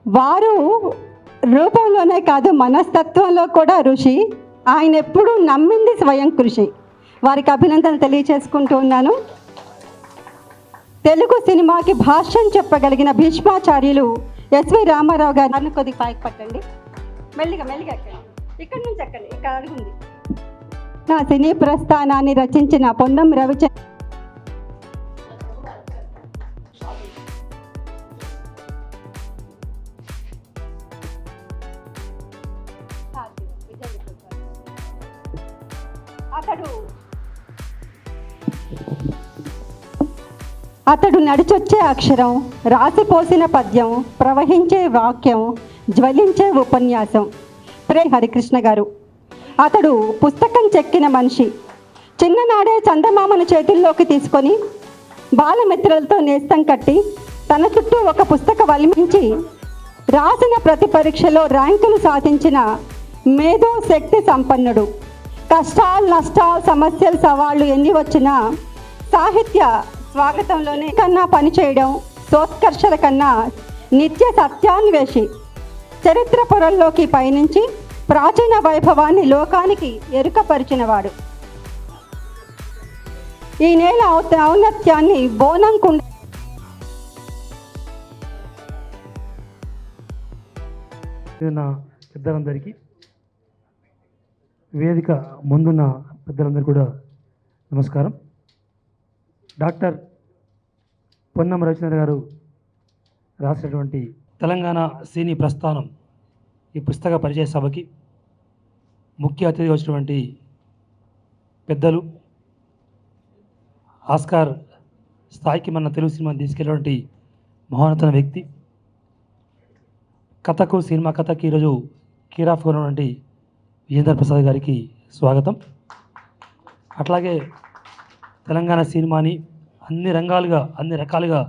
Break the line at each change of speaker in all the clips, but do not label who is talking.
వారు రూపంలోనే కాదు మనస్తత్వంలో కూడా ఋషి. ఆయన ఎప్పుడూ నమ్మింది స్వయం కృషి. వారికి అభినందనలు తెలియచేసుకుంటూ ఉన్నాను. తెలుగు సినిమాకి భాష్యం చెప్పగలిగిన భీష్మాచార్యులు ఎస్వి రామారావు గారిని కొద్దిగా పైకి పట్టండి. మెల్లిగా మెల్లిగా ఇక్కడ నుంచి ఎక్కండి, ఇక్కడ అడుగుంది. నా సినీ ప్రస్థానాన్ని రచించిన పొన్నం రవిచంద్ర అతడు నడిచొచ్చే అక్షరం, రాసిపోసిన పద్యం, ప్రవహించే వాక్యం, జ్వలించే ఉపన్యాసం. హరికృష్ణ గారు. అతడు పుస్తకం చెక్కిన మనిషి. చిన్ననాడే చందమామను చేతుల్లోకి తీసుకొని బాలమిత్రులతో నేస్తం కట్టి తన చుట్టూ ఒక పుస్తక వలిమించి రాసిన ప్రతి పరీక్షలో ర్యాంకులు సాధించిన మేధో శక్తి సంపన్నుడు. కష్టాలు, నష్టాలు, సమస్యలు, సవాళ్ళు ఎన్ని వచ్చినా సాహిత్య స్వాగతంలోనే కన్నా పనిచేయడం, సోత్కర్షల కన్నా నిత్య సత్యాన్వేషి. చరిత్ర పొరల్లోకి పయనించి ప్రాచీన వైభవాన్ని లోకానికి ఎరుకపరిచినవాడు. ఈ నేల ఔన్నత్యాన్ని బోనంకుండ
పెద్దలందరికీ, వేదిక ముందున్న పెద్దలందరికీ కూడా నమస్కారం. డాక్టర్ పొన్నం రవిచంద్ర గారు రాసినటువంటి తెలంగాణ సినీ ప్రస్థానం ఈ పుస్తక పరిచయ సభకి ముఖ్య అతిథిగా వచ్చినటువంటి పెద్దలు, ఆస్కార్ స్థాయికి మన తెలుగు సినిమాని తీసుకెళ్ళినటువంటి మహోన్నత వ్యక్తి, కథకు సినిమా కథకి ఈరోజు కీరాఫ్గా ఉన్నటువంటి విజేందర్ ప్రసాద్ గారికి స్వాగతం. అట్లాగే తెలంగాణ సినిమాని అన్ని రకాలుగా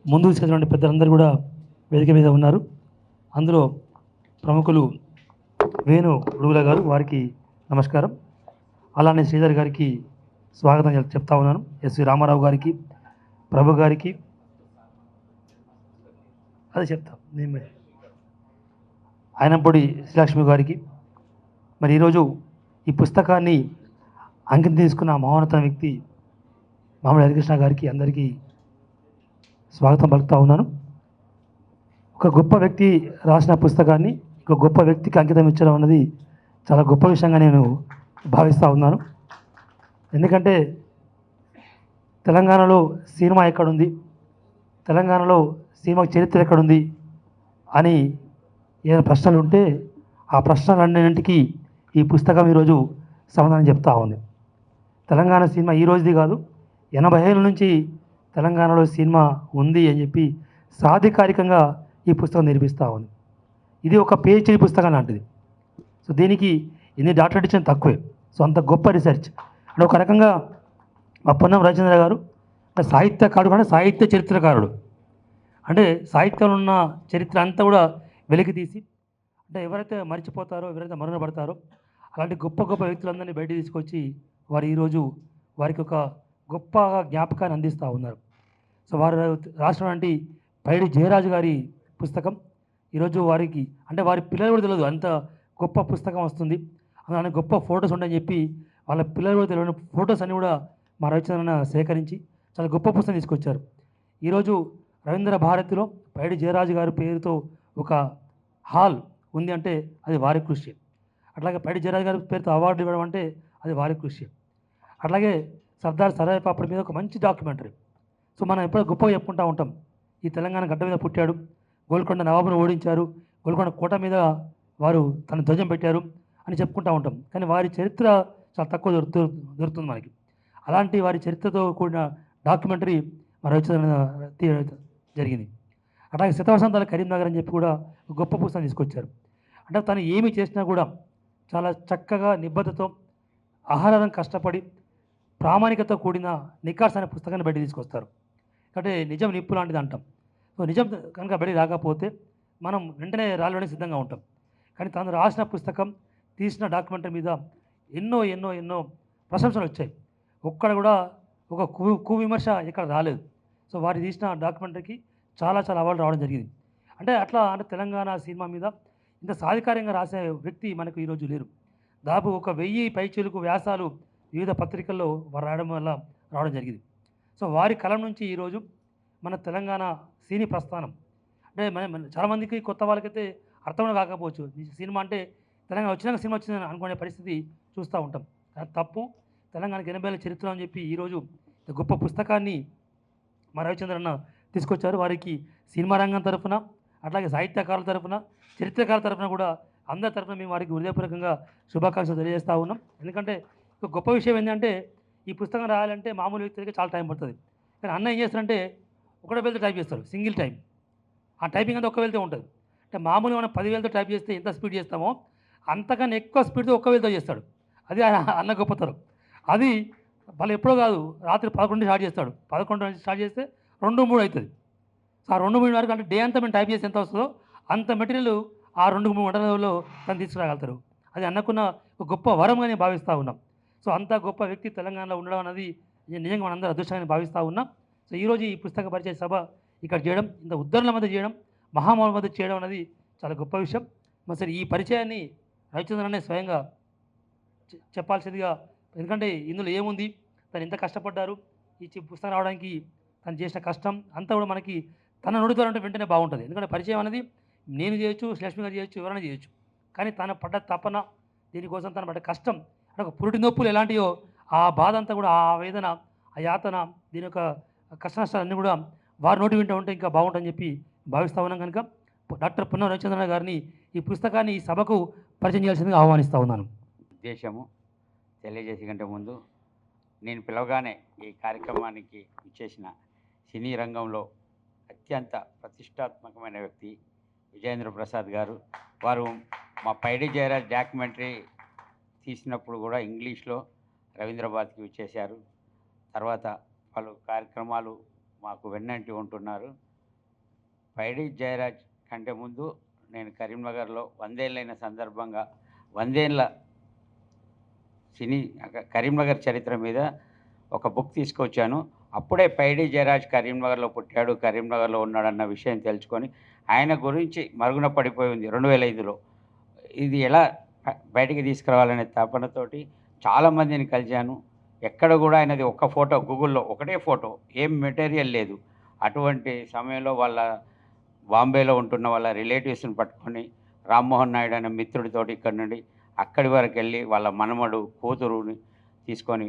ముందుకు తీసుకెళ్ళినటువంటి పెద్దలందరూ కూడా వేదిక మీద ఉన్నారు. అందులో ప్రముఖులు వేణు ఉడుగుల గారు, వారికి నమస్కారం. అలానే శ్రీధర్ గారికి స్వాగతం చెప్తా ఉన్నాను. ఎస్వి రామారావు గారికి, ప్రభు గారికి అదే చెప్తాం నేను, ఆయనంపొడి శ్రీలక్ష్మి గారికి. మరి ఈరోజు ఈ పుస్తకాన్ని అంకితం తీసుకున్న మహోన్నత వ్యక్తి మామిడి హరికృష్ణ గారికి అందరికీ స్వాగతం పలుకుతూ ఉన్నాను. ఒక గొప్ప వ్యక్తి రాసిన పుస్తకాన్ని ఒక గొప్ప వ్యక్తికి అంకితం ఇచ్చడం అన్నది చాలా గొప్ప విషయంగా నేను భావిస్తూ ఉన్నాను. ఎందుకంటే తెలంగాణలో సినిమా ఎక్కడుంది, తెలంగాణలో సినిమాకి చరిత్ర ఎక్కడుంది అని ఏదైనా ప్రశ్నలు ఉంటే ఆ ప్రశ్నలన్నింటికి ఈ పుస్తకం ఈరోజు సమాధానం చెప్తా ఉంది. తెలంగాణ సినిమా ఈ రోజుది కాదు, 80 ఏళ్ళ నుంచి తెలంగాణలో సినిమా ఉంది అని చెప్పి సాధికారికంగా ఈ పుస్తకం నిర్మిస్తూ ఉంది. ఇది ఒక PhD పుస్తకం లాంటిది. సో దీనికి ఎన్ని డాక్టరేట్ ఇచ్చిన తక్కువే. సో అంత గొప్ప రీసెర్చ్. అంటే ఒక రకంగా మా పొన్నం రవిచంద్ర గారు సాహిత్యకారుడు అంటే సాహిత్య చరిత్రకారుడు. అంటే సాహిత్యంలో ఉన్న చరిత్ర అంతా కూడా వెలికి తీసి, అంటే ఎవరైతే మర్చిపోతారో, ఎవరైతే మరుగున పడతారో అలాంటి గొప్ప గొప్ప వ్యక్తులందరినీ బయట తీసుకొచ్చి వారు ఈరోజు వారికి ఒక గొప్ప జ్ఞాపకాన్ని అందిస్తూ ఉన్నారు. సో వారు రాసినటువంటి పైడి జయరాజు గారి పుస్తకం ఈరోజు వారికి, అంటే వారి పిల్లలు కూడా తెలియదు అంత గొప్ప పుస్తకం వస్తుంది, అలానే గొప్ప ఫొటోస్ ఉంటాయని చెప్పి వాళ్ళ పిల్లలు కూడా తెలియని ఫొటోస్ అన్నీ కూడా మా రవిచంద్రన సేకరించి చాలా గొప్ప పుస్తకం తీసుకొచ్చారు. ఈరోజు రవీంద్ర భారతిలో పైడి జయరాజు గారి పేరుతో ఒక హాల్ ఉంది అంటే అది వారి కృషి. అట్లాగే పైడి జయరాజు గారి పేరుతో అవార్డు ఇవ్వడం అంటే అది వారి కృషి. అట్లాగే సర్దార్ సరాయ్ పాపడి మీద ఒక మంచి డాక్యుమెంటరీ. సో మనం ఎప్పుడో గొప్పగా చెప్పుకుంటూ ఉంటాం, ఈ తెలంగాణ గడ్డ మీద పుట్టాడు, గోల్కొండ నవాబును ఓడించారు, గోల్కొండ కోట మీద వారు తన ధ్వజం పెట్టారు అని చెప్పుకుంటూ ఉంటాం. కానీ వారి చరిత్ర చాలా తక్కువ దొరుకుతుంది మనకి. అలాంటి వారి చరిత్రతో కూడిన డాక్యుమెంటరీ మన రవిచంద్ర జరిగింది. అట్లాగే శతవసంతాల కరీంనగర్ అని చెప్పి కూడా ఒక గొప్ప పుస్తకం తీసుకొచ్చారు. అంటే తను ఏమి చేసినా కూడా చాలా చక్కగా నిబద్ధతతో ఆహారం కష్టపడి ప్రామాణికతో కూడిన నికార్స్ అనే పుస్తకాన్ని బయట తీసుకొస్తారు. అంటే నిజం నిప్పు లాంటిది అంటాం. సో నిజం కనుక బయట రాకపోతే మనం వెంటనే రాళ్ళలోనే సిద్ధంగా ఉంటాం. కానీ తను రాసిన పుస్తకం, తీసిన డాక్యుమెంటరీ మీద ఎన్నో ఎన్నో ఎన్నో ప్రశంసలు వచ్చాయి. ఒక్కడ కూడా ఒక కువిమర్శ ఇక్కడ రాలేదు. సో వారు తీసిన డాక్యుమెంటరీకి చాలా చాలా అవార్డు రావడం జరిగింది. అంటే అట్లా అంటే తెలంగాణ సినిమా మీద ఇంత సాధికారంగా రాసే వ్యక్తి మనకు ఈరోజు లేరు. దాదాపు ఒక 1000 పైచిలుకు వ్యాసాలు వివిధ పత్రికల్లో వారు రాయడం వల్ల రావడం జరిగింది. సో వారి కలం నుంచి ఈరోజు మన తెలంగాణ సినీ ప్రస్థానం అంటే చాలామందికి కొత్త వాళ్ళకైతే అర్థం కాకపోవచ్చు. ఈ సినిమా అంటే తెలంగాణ వచ్చినాక సినిమా వచ్చిందని అనుకునే పరిస్థితి చూస్తూ ఉంటాం. అది తప్పు. తెలంగాణకి 80 ఏళ్ళ చరిత్ర అని చెప్పి ఈరోజు గొప్ప పుస్తకాన్ని మా రవిచంద్రన్న తీసుకొచ్చారు. వారికి సినిమా రంగం తరఫున, అట్లాగే సాహిత్యకారుల తరఫున, చరిత్రకారుల తరఫున కూడా అందరి తరఫున మేము వారికి హృదయపూర్వకంగా శుభాకాంక్షలు తెలియజేస్తూ ఉన్నాం. ఎందుకంటే ఒక గొప్ప విషయం ఏంటంటే ఈ పుస్తకం రాయాలంటే మామూలు వ్యక్తులకి చాలా టైం పడుతుంది. కానీ అన్న ఏం చేస్తారంటే ఒకటే వేలతో టైప్ చేస్తారు, సింగిల్ టైం. ఆ టైపింగ్ అంతా ఒక్క వేలతో ఉంటుంది. అంటే మామూలుగా మనం 10 వేలతో టైప్ చేస్తే ఎంత స్పీడ్ చేస్తామో అంతకన్నా ఎక్కువ స్పీడ్తో ఒక్క వేలతో చేస్తాడు. అది అన్న గొప్పతనం. అది వాళ్ళు ఎప్పుడో కాదు, రాత్రి 11 స్టార్ట్ చేస్తాడు. 11 నుంచి స్టార్ట్ చేస్తే 2, 3 అవుతుంది. సో ఆ 2, 3 వరకు అంటే డే అంతా మేము టైప్ చేస్తే ఎంత వస్తుందో అంత మెటీరియల్ ఆ 2, 3 గంటలలో తను తీసుకురాగలుగుతారు. అది అన్నకున్న ఒక గొప్ప వరంగా నేను భావిస్తూ ఉన్నాం. సో అంత గొప్ప వ్యక్తి తెలంగాణలో ఉండడం అనేది నిజంగా మనందరూ అదృష్టంగా భావిస్తూ ఉన్నాం. సో ఈరోజు ఈ పుస్తక పరిచయ సభ ఇక్కడ చేయడం, ఇంత ఉద్ధరణల మధ్య చేయడం, మహామౌల మధ్య చేయడం అనేది చాలా గొప్ప విషయం. మరి సరే ఈ పరిచయాన్ని రవిచంద్రనే స్వయంగా చెప్పాల్సిందిగా, ఎందుకంటే ఇందులో ఏముంది, తను ఎంత కష్టపడ్డారు, ఈ పుస్తకం రావడానికి తను చేసిన కష్టం అంతా కూడా మనకి తన నోటితో అంటే వెంటనే బాగుంటుంది. ఎందుకంటే పరిచయం అనేది నేను చేయొచ్చు, లక్ష్మి గారు చేయొచ్చు, ఎవరైనా చేయొచ్చు. కానీ తన పడ్డ తపన, దీనికోసం తన పడ్డ కష్టం అంటే ఒక పురిటి నొప్పులు ఎలాంటివో ఆ బాధ అంతా కూడా, ఆ వేదన, ఆ యాతన, దీని యొక్క కష్ట నష్టాలన్నీ కూడా వారి నోటి వింటూ ఉంటే ఇంకా బాగుంటుందని చెప్పి భావిస్తూ ఉన్నాం. కనుక డాక్టర్ పున్నం రవిచంద్రన్ గారిని ఈ పుస్తకాన్ని ఈ సభకు పరిచయం చేయాల్సిందిగా ఆహ్వానిస్తూ ఉన్నాను.
ఉద్దేశము తెలియజేసే కంటే ముందు నేను పిలవగానే ఈ కార్యక్రమానికి ఇచ్చేసిన సినీ రంగంలో అత్యంత ప్రతిష్టాత్మకమైన వ్యక్తి విజయేంద్ర ప్రసాద్ గారు. వారు మా పైడి జయరాజ్ డాక్యుమెంటరీ తీసినప్పుడు కూడా ఇంగ్లీష్లో రవీంద్రాబాద్కి ఇచ్చేశారు. తర్వాత పలు కార్యక్రమాలు మాకు వెన్నంటి ఉంటున్నారు. పైడి జయరాజ్ కంటే ముందు నేను కరీంనగర్లో 100 ఏళ్ళైన సందర్భంగా 100 ఏళ్ళ సినీ కరీంనగర్ చరిత్ర మీద ఒక బుక్ తీసుకొచ్చాను. అప్పుడే పైడి జయరాజ్ కరీంనగర్లో పుట్టాడు, కరీంనగర్లో ఉన్నాడన్న విషయం తెలుసుకొని ఆయన గురించి మరుగున పడిపోయి ఉంది 2005లో. ఇది ఎలా బయటికి తీసుకురావాలనే తపనతోటి చాలామందిని కలిశాను. ఎక్కడ కూడా ఆయనది ఒక్క ఫోటో, గూగుల్లో ఒకటే ఫోటో, ఏం మెటీరియల్ లేదు. అటువంటి సమయంలో వాళ్ళ బాంబేలో ఉంటున్న వాళ్ళ రిలేటివ్స్ని పట్టుకొని రామ్మోహన్ నాయుడు అనే మిత్రుడితోటి ఇక్కడి నుండి అక్కడి వరకు వెళ్ళి వాళ్ళ మనమడు కూతురుని తీసుకొని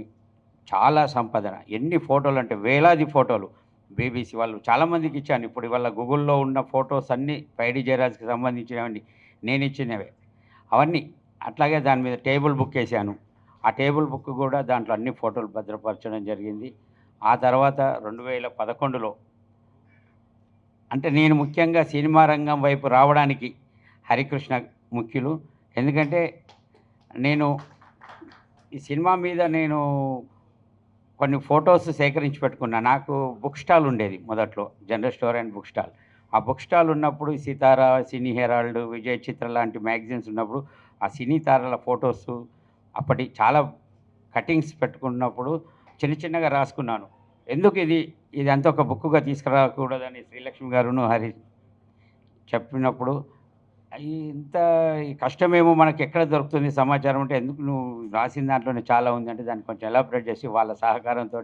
చాలా సంపాదన, ఎన్ని ఫోటోలు అంటే వేలాది ఫోటోలు బీబీసీ వాళ్ళు చాలామందికి ఇచ్చాను. ఇప్పుడు ఇవాళ గూగుల్లో ఉన్న ఫొటోస్ అన్నీ పైడి జయరాజ్కి సంబంధించినవన్నీ నేను ఇచ్చినవే అవన్నీ. అట్లాగే దాని మీద టేబుల్ బుక్ వేసాను. ఆ టేబుల్ బుక్ కూడా దాంట్లో అన్ని ఫోటోలు భద్రపరచడం జరిగింది. ఆ తర్వాత 2011లో అంటే నేను ముఖ్యంగా సినిమా రంగం వైపు రావడానికి హరికృష్ణ ముఖ్యులు. ఎందుకంటే నేను ఈ సినిమా మీద నేను కొన్ని ఫొటోస్ సేకరించి పెట్టుకున్నా. నాకు బుక్ స్టాల్ ఉండేది మొదట్లో, general store and book stall. ఆ బుక్ స్టాల్ ఉన్నప్పుడు సితారా, సినీ హెరాల్డ్, విజయ్ చిత్ర లాంటి మ్యాగజైన్స్ ఉన్నప్పుడు ఆ సినీ తారల ఫొటోస్ అప్పటి చాలా కటింగ్స్ పెట్టుకున్నప్పుడు చిన్న చిన్నగా రాసుకున్నాను. ఎందుకు ఇది అంతా ఒక బుక్గా తీసుకురాకూడదని శ్రీలక్ష్మి గారును హరి చెప్పినప్పుడు, ఇంత కష్టమేమో మనకి ఎక్కడ దొరుకుతుంది సమాచారం అంటే, ఎందుకు నువ్వు రాసిన దాంట్లోనే చాలా ఉంది అంటే దాన్ని కొంచెం ఎలాబరేట్ చేసి వాళ్ళ సహకారంతో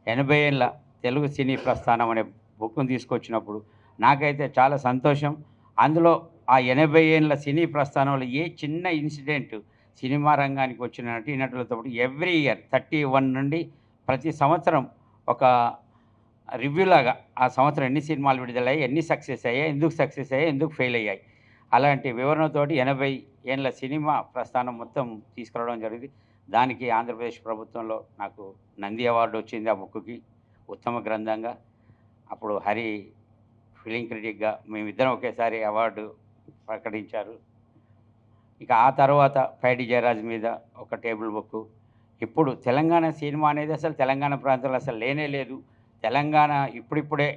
80 ఏళ్ళ తెలుగు సినీ ప్రస్థానం అనే బుక్ను తీసుకొచ్చినప్పుడు నాకైతే చాలా సంతోషం. అందులో ఆ 80 ఏళ్ళ సినీ ప్రస్థానంలో ఏ చిన్న ఇన్సిడెంట్ సినిమా రంగానికి వచ్చిన నటీనటులతో ఎవ్రీ ఇయర్ 31 నుండి ప్రతి సంవత్సరం ఒక రివ్యూలాగా ఆ సంవత్సరం ఎన్ని సినిమాలు విడుదలయ్యాయి, ఎన్ని సక్సెస్ అయ్యాయి, ఎందుకు సక్సెస్ అయ్యాయి, ఎందుకు ఫెయిల్ అయ్యాయి, అలాంటి వివరణతోటి 80 ఏళ్ళ సినిమా ప్రస్థానం మొత్తం తీసుకురావడం జరిగింది. దానికి ఆంధ్రప్రదేశ్ ప్రభుత్వంలో నాకు నంది అవార్డు వచ్చింది ఆ బుక్కి ఉత్తమ గ్రంథంగా. అప్పుడు హరి ఫిలిం క్రిటిక్గా మేమిద్దరం ఒకేసారి అవార్డు ప్రకటించారు. ఇక ఆ తర్వాత పైడి జయరాజ్ మీద ఒక టేబుల్ బుక్. ఇప్పుడు తెలంగాణ సినిమా అనేది అసలు తెలంగాణ ప్రాంతంలో అసలు లేనే లేదు. తెలంగాణ ఇప్పుడిప్పుడే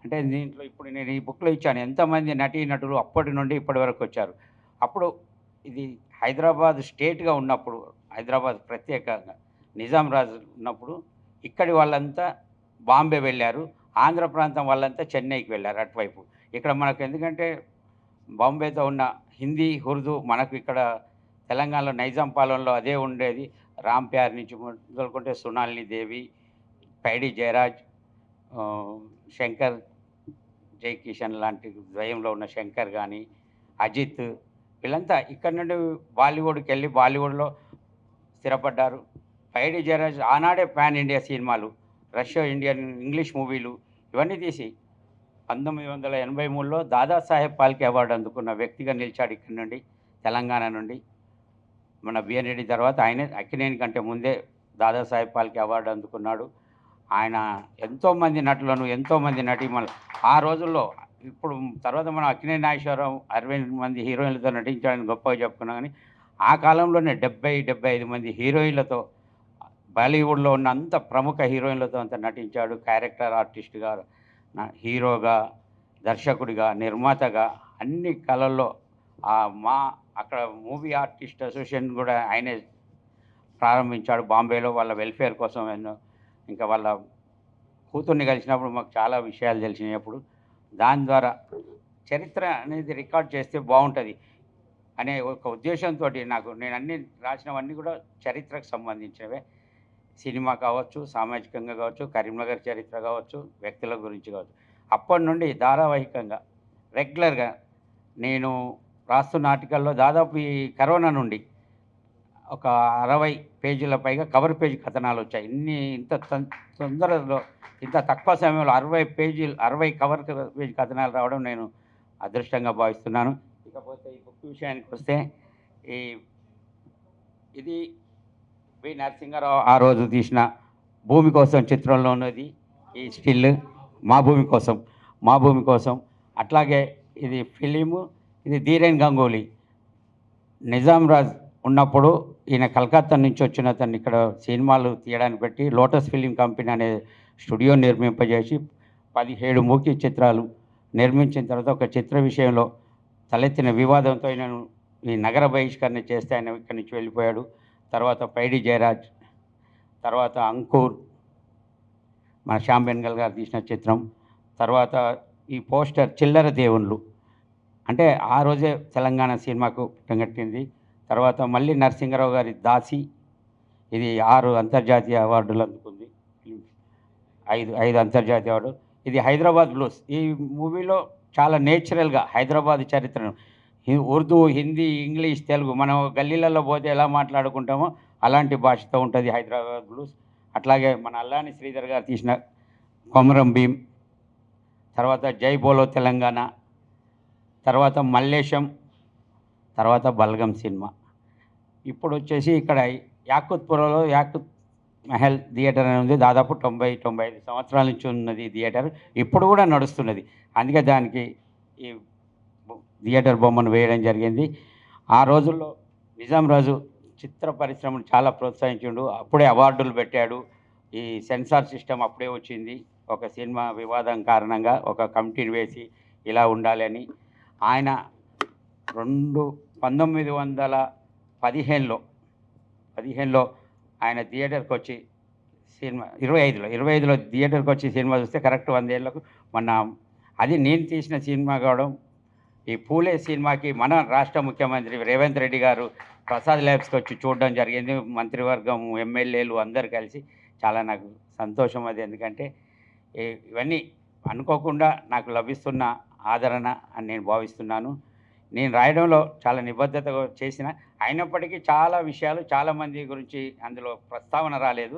అంటే దీంట్లో ఇప్పుడు నేను ఈ బుక్లో ఇచ్చాను ఎంతమంది నటీనటులు అప్పటి నుండి ఇప్పటి వరకు వచ్చారు. అప్పుడు ఇది హైదరాబాద్ స్టేట్గా ఉన్నప్పుడు, హైదరాబాద్ ప్రత్యేకంగా నిజాం రాజు ఉన్నప్పుడు ఇక్కడి వాళ్ళంతా బాంబే వెళ్ళారు. ఆంధ్ర ప్రాంతం వాళ్ళంతా చెన్నైకి వెళ్ళారు అటువైపు. ఇక్కడ మనకు ఎందుకంటే బాంబేతో ఉన్న హిందీ, ఉర్దూ మనకు ఇక్కడ తెలంగాణలో నైజాం పాలనలో అదే ఉండేది. రామ్ ప్యార్ నుంచి మొదలుకుంటే సునాలిని దేవి, పైడి జయరాజ్, శంకర్ జైకిషన్ లాంటి ద్వయంలో ఉన్న శంకర్ కానీ, అజిత్ వీళ్ళంతా ఇక్కడ నుండి బాలీవుడ్కి వెళ్ళి బాలీవుడ్లో స్థిరపడ్డారు. పైడి జయరాజ్ ఆనాడే పాన్ ఇండియా సినిమాలు, రష్యా ఇండియన్ ఇంగ్లీష్ మూవీలు ఇవన్నీ తీసి 1983లో దాదాసాహెబ్ ఫాల్కే అవార్డు అందుకున్న వ్యక్తిగా నిలిచాడు ఇక్కడ నుండి, తెలంగాణ నుండి. మన బిఎన్ రెడ్డి తర్వాత ఆయనే, అక్కినేని కంటే ముందే దాదాసాహెబ్ ఫాల్కే అవార్డు అందుకున్నాడు. ఆయన ఎంతోమంది నటులను, ఎంతోమంది నటీమణులు ఆ రోజుల్లో, ఇప్పుడు తర్వాత మనం అక్కినేని నాగేశ్వరరావు 60 మంది హీరోయిన్లతో నటించాడని గొప్పగా చెప్పుకున్నాం. కానీ ఆ కాలంలోనే 70-75 మంది హీరోయిన్లతో, బాలీవుడ్లో ఉన్న అంత ప్రముఖ హీరోయిన్లతో అంత నటించాడు. క్యారెక్టర్ ఆర్టిస్ట్గా, హీరోగా, దర్శకుడిగా, నిర్మాతగా అన్ని కళల్లో మా అక్కడ మూవీ ఆర్టిస్ట్ అసోసియేషన్ కూడా ఆయనే ప్రారంభించాడు బాంబేలో వాళ్ళ వెల్ఫేర్ కోసం. ఇంకా వాళ్ళ కూతుర్ని కలిసినప్పుడు మాకు చాలా విషయాలు తెలిసినప్పుడు దాని ద్వారా చరిత్ర అనేది రికార్డ్ చేస్తే బాగుంటుంది అనే ఒక ఉద్దేశంతో నేను అన్ని రాసినవన్నీ కూడా చరిత్రకు సంబంధించినవే. సినిమా కావచ్చు, సామాజికంగా కావచ్చు, కరీంనగర్ చరిత్ర కావచ్చు, వ్యక్తుల గురించి కావచ్చు. అప్పటి నుండి ధారావాహికంగా రెగ్యులర్గా నేను రాస్తున్న ఆర్టికల్లో దాదాపు ఈ కరోనా నుండి ఒక 60 పేజీల పైగా కవర్ పేజీ కథనాలు వచ్చాయి. ఇంత తొందరలో, ఇంత తక్కువ సమయంలో 60 కవర్ పేజీ కథనాలు రావడం నేను అదృష్టంగా భావిస్తున్నాను. ఇకపోతే ఈ బుక్ విషయానికి వస్తే, ఇది వి నరసింహారావు ఆ రోజు తీసిన భూమి కోసం చిత్రంలో ఉన్నది ఈ స్టిల్. మా భూమి కోసం అట్లాగే ఇది ఫిలిము, ఇది ధీరేన్ గంగూలీ. నిజాం రాజ్ ఉన్నప్పుడు ఈయన కలకత్తా నుంచి వచ్చిన అతన్ని ఇక్కడ సినిమాలు తీయడానికి పెట్టి లోటస్ ఫిలిం కంపెనీ అనే స్టూడియో నిర్మింపజేసి 17 మూకీ చిత్రాలు నిర్మించిన తర్వాత ఒక చిత్ర విషయంలో తలెత్తిన వివాదంతో ఆయనను ఈ నగర బహిష్కరణ చేస్తే ఆయన ఇక్కడి నుంచి వెళ్ళిపోయాడు. తర్వాత పైడి జయరాజ్, తర్వాత అంకుర్, మన శ్యామ్ బెనగల్ గారు తీసిన చిత్రం. తర్వాత ఈ పోస్టర్ చిల్లర దేవుళ్ళు, అంటే ఆ రోజే తెలంగాణ సినిమాకు పుట్టగట్టింది. తర్వాత మళ్ళీ నరసింహారావు గారి దాసి, ఇది 6 అంతర్జాతీయ అవార్డులు అందుకుంది, 5 అంతర్జాతీయ అవార్డు. ఇది హైదరాబాద్ బ్లూస్. ఈ మూవీలో చాలా నేచురల్గా హైదరాబాద్ చరిత్రను ఉర్దూ, హిందీ, ఇంగ్లీష్, తెలుగు మనం గల్లీలలో పోతే ఎలా మాట్లాడుకుంటామో అలాంటి భాషతో ఉంటుంది హైదరాబాద్ బ్లూస్. అట్లాగే మన అల్లాని శ్రీధర్ గారు తీసిన కొమరం భీం, తర్వాత జై బోలో తెలంగాణ, తర్వాత మల్లేశం, తర్వాత బల్గం సినిమా. ఇప్పుడు వచ్చేసి ఇక్కడ యాకుత్పురలో యాకుత్ మహల్ థియేటర్ అని ఉంది. దాదాపు 90-95 సంవత్సరాల నుంచి ఉన్నది ఈ థియేటర్, ఇప్పుడు కూడా నడుస్తున్నది. అందుకే దానికి ఈ థియేటర్ బొమ్మను వేయడం జరిగింది. ఆ రోజుల్లో నిజాం రాజు చిత్ర పరిశ్రమను చాలా ప్రోత్సహించిండు. అప్పుడే అవార్డులు పెట్టాడు. ఈ సెన్సార్ సిస్టమ్ అప్పుడే వచ్చింది. ఒక సినిమా వివాదం కారణంగా ఒక కమిటీని వేసి ఇలా ఉండాలని ఆయన 1915లో ఆయన థియేటర్కి వచ్చి సినిమా 25లో థియేటర్కి వచ్చి సినిమా చూస్తే కరెక్ట్ 100 ఏళ్ళకు మొన్న అది నేను తీసిన సినిమా కావడం. ఈ పూలే సినిమాకి మన రాష్ట్ర ముఖ్యమంత్రి రేవంత్ రెడ్డి గారు ప్రసాద్ ల్యాబ్స్కి వచ్చి చూడడం జరిగింది. మంత్రివర్గం, ఎమ్మెల్యేలు అందరు కలిసి. చాలా నాకు సంతోషం అది. ఎందుకంటే ఇవన్నీ అనుకోకుండా నాకు లభిస్తున్న ఆదరణ అని నేను భావిస్తున్నాను. నేను రాయడంలో చాలా నిబద్ధత చేసిన, అయినప్పటికీ చాలా విషయాలు చాలామంది గురించి అందులో ప్రస్తావన రాలేదు.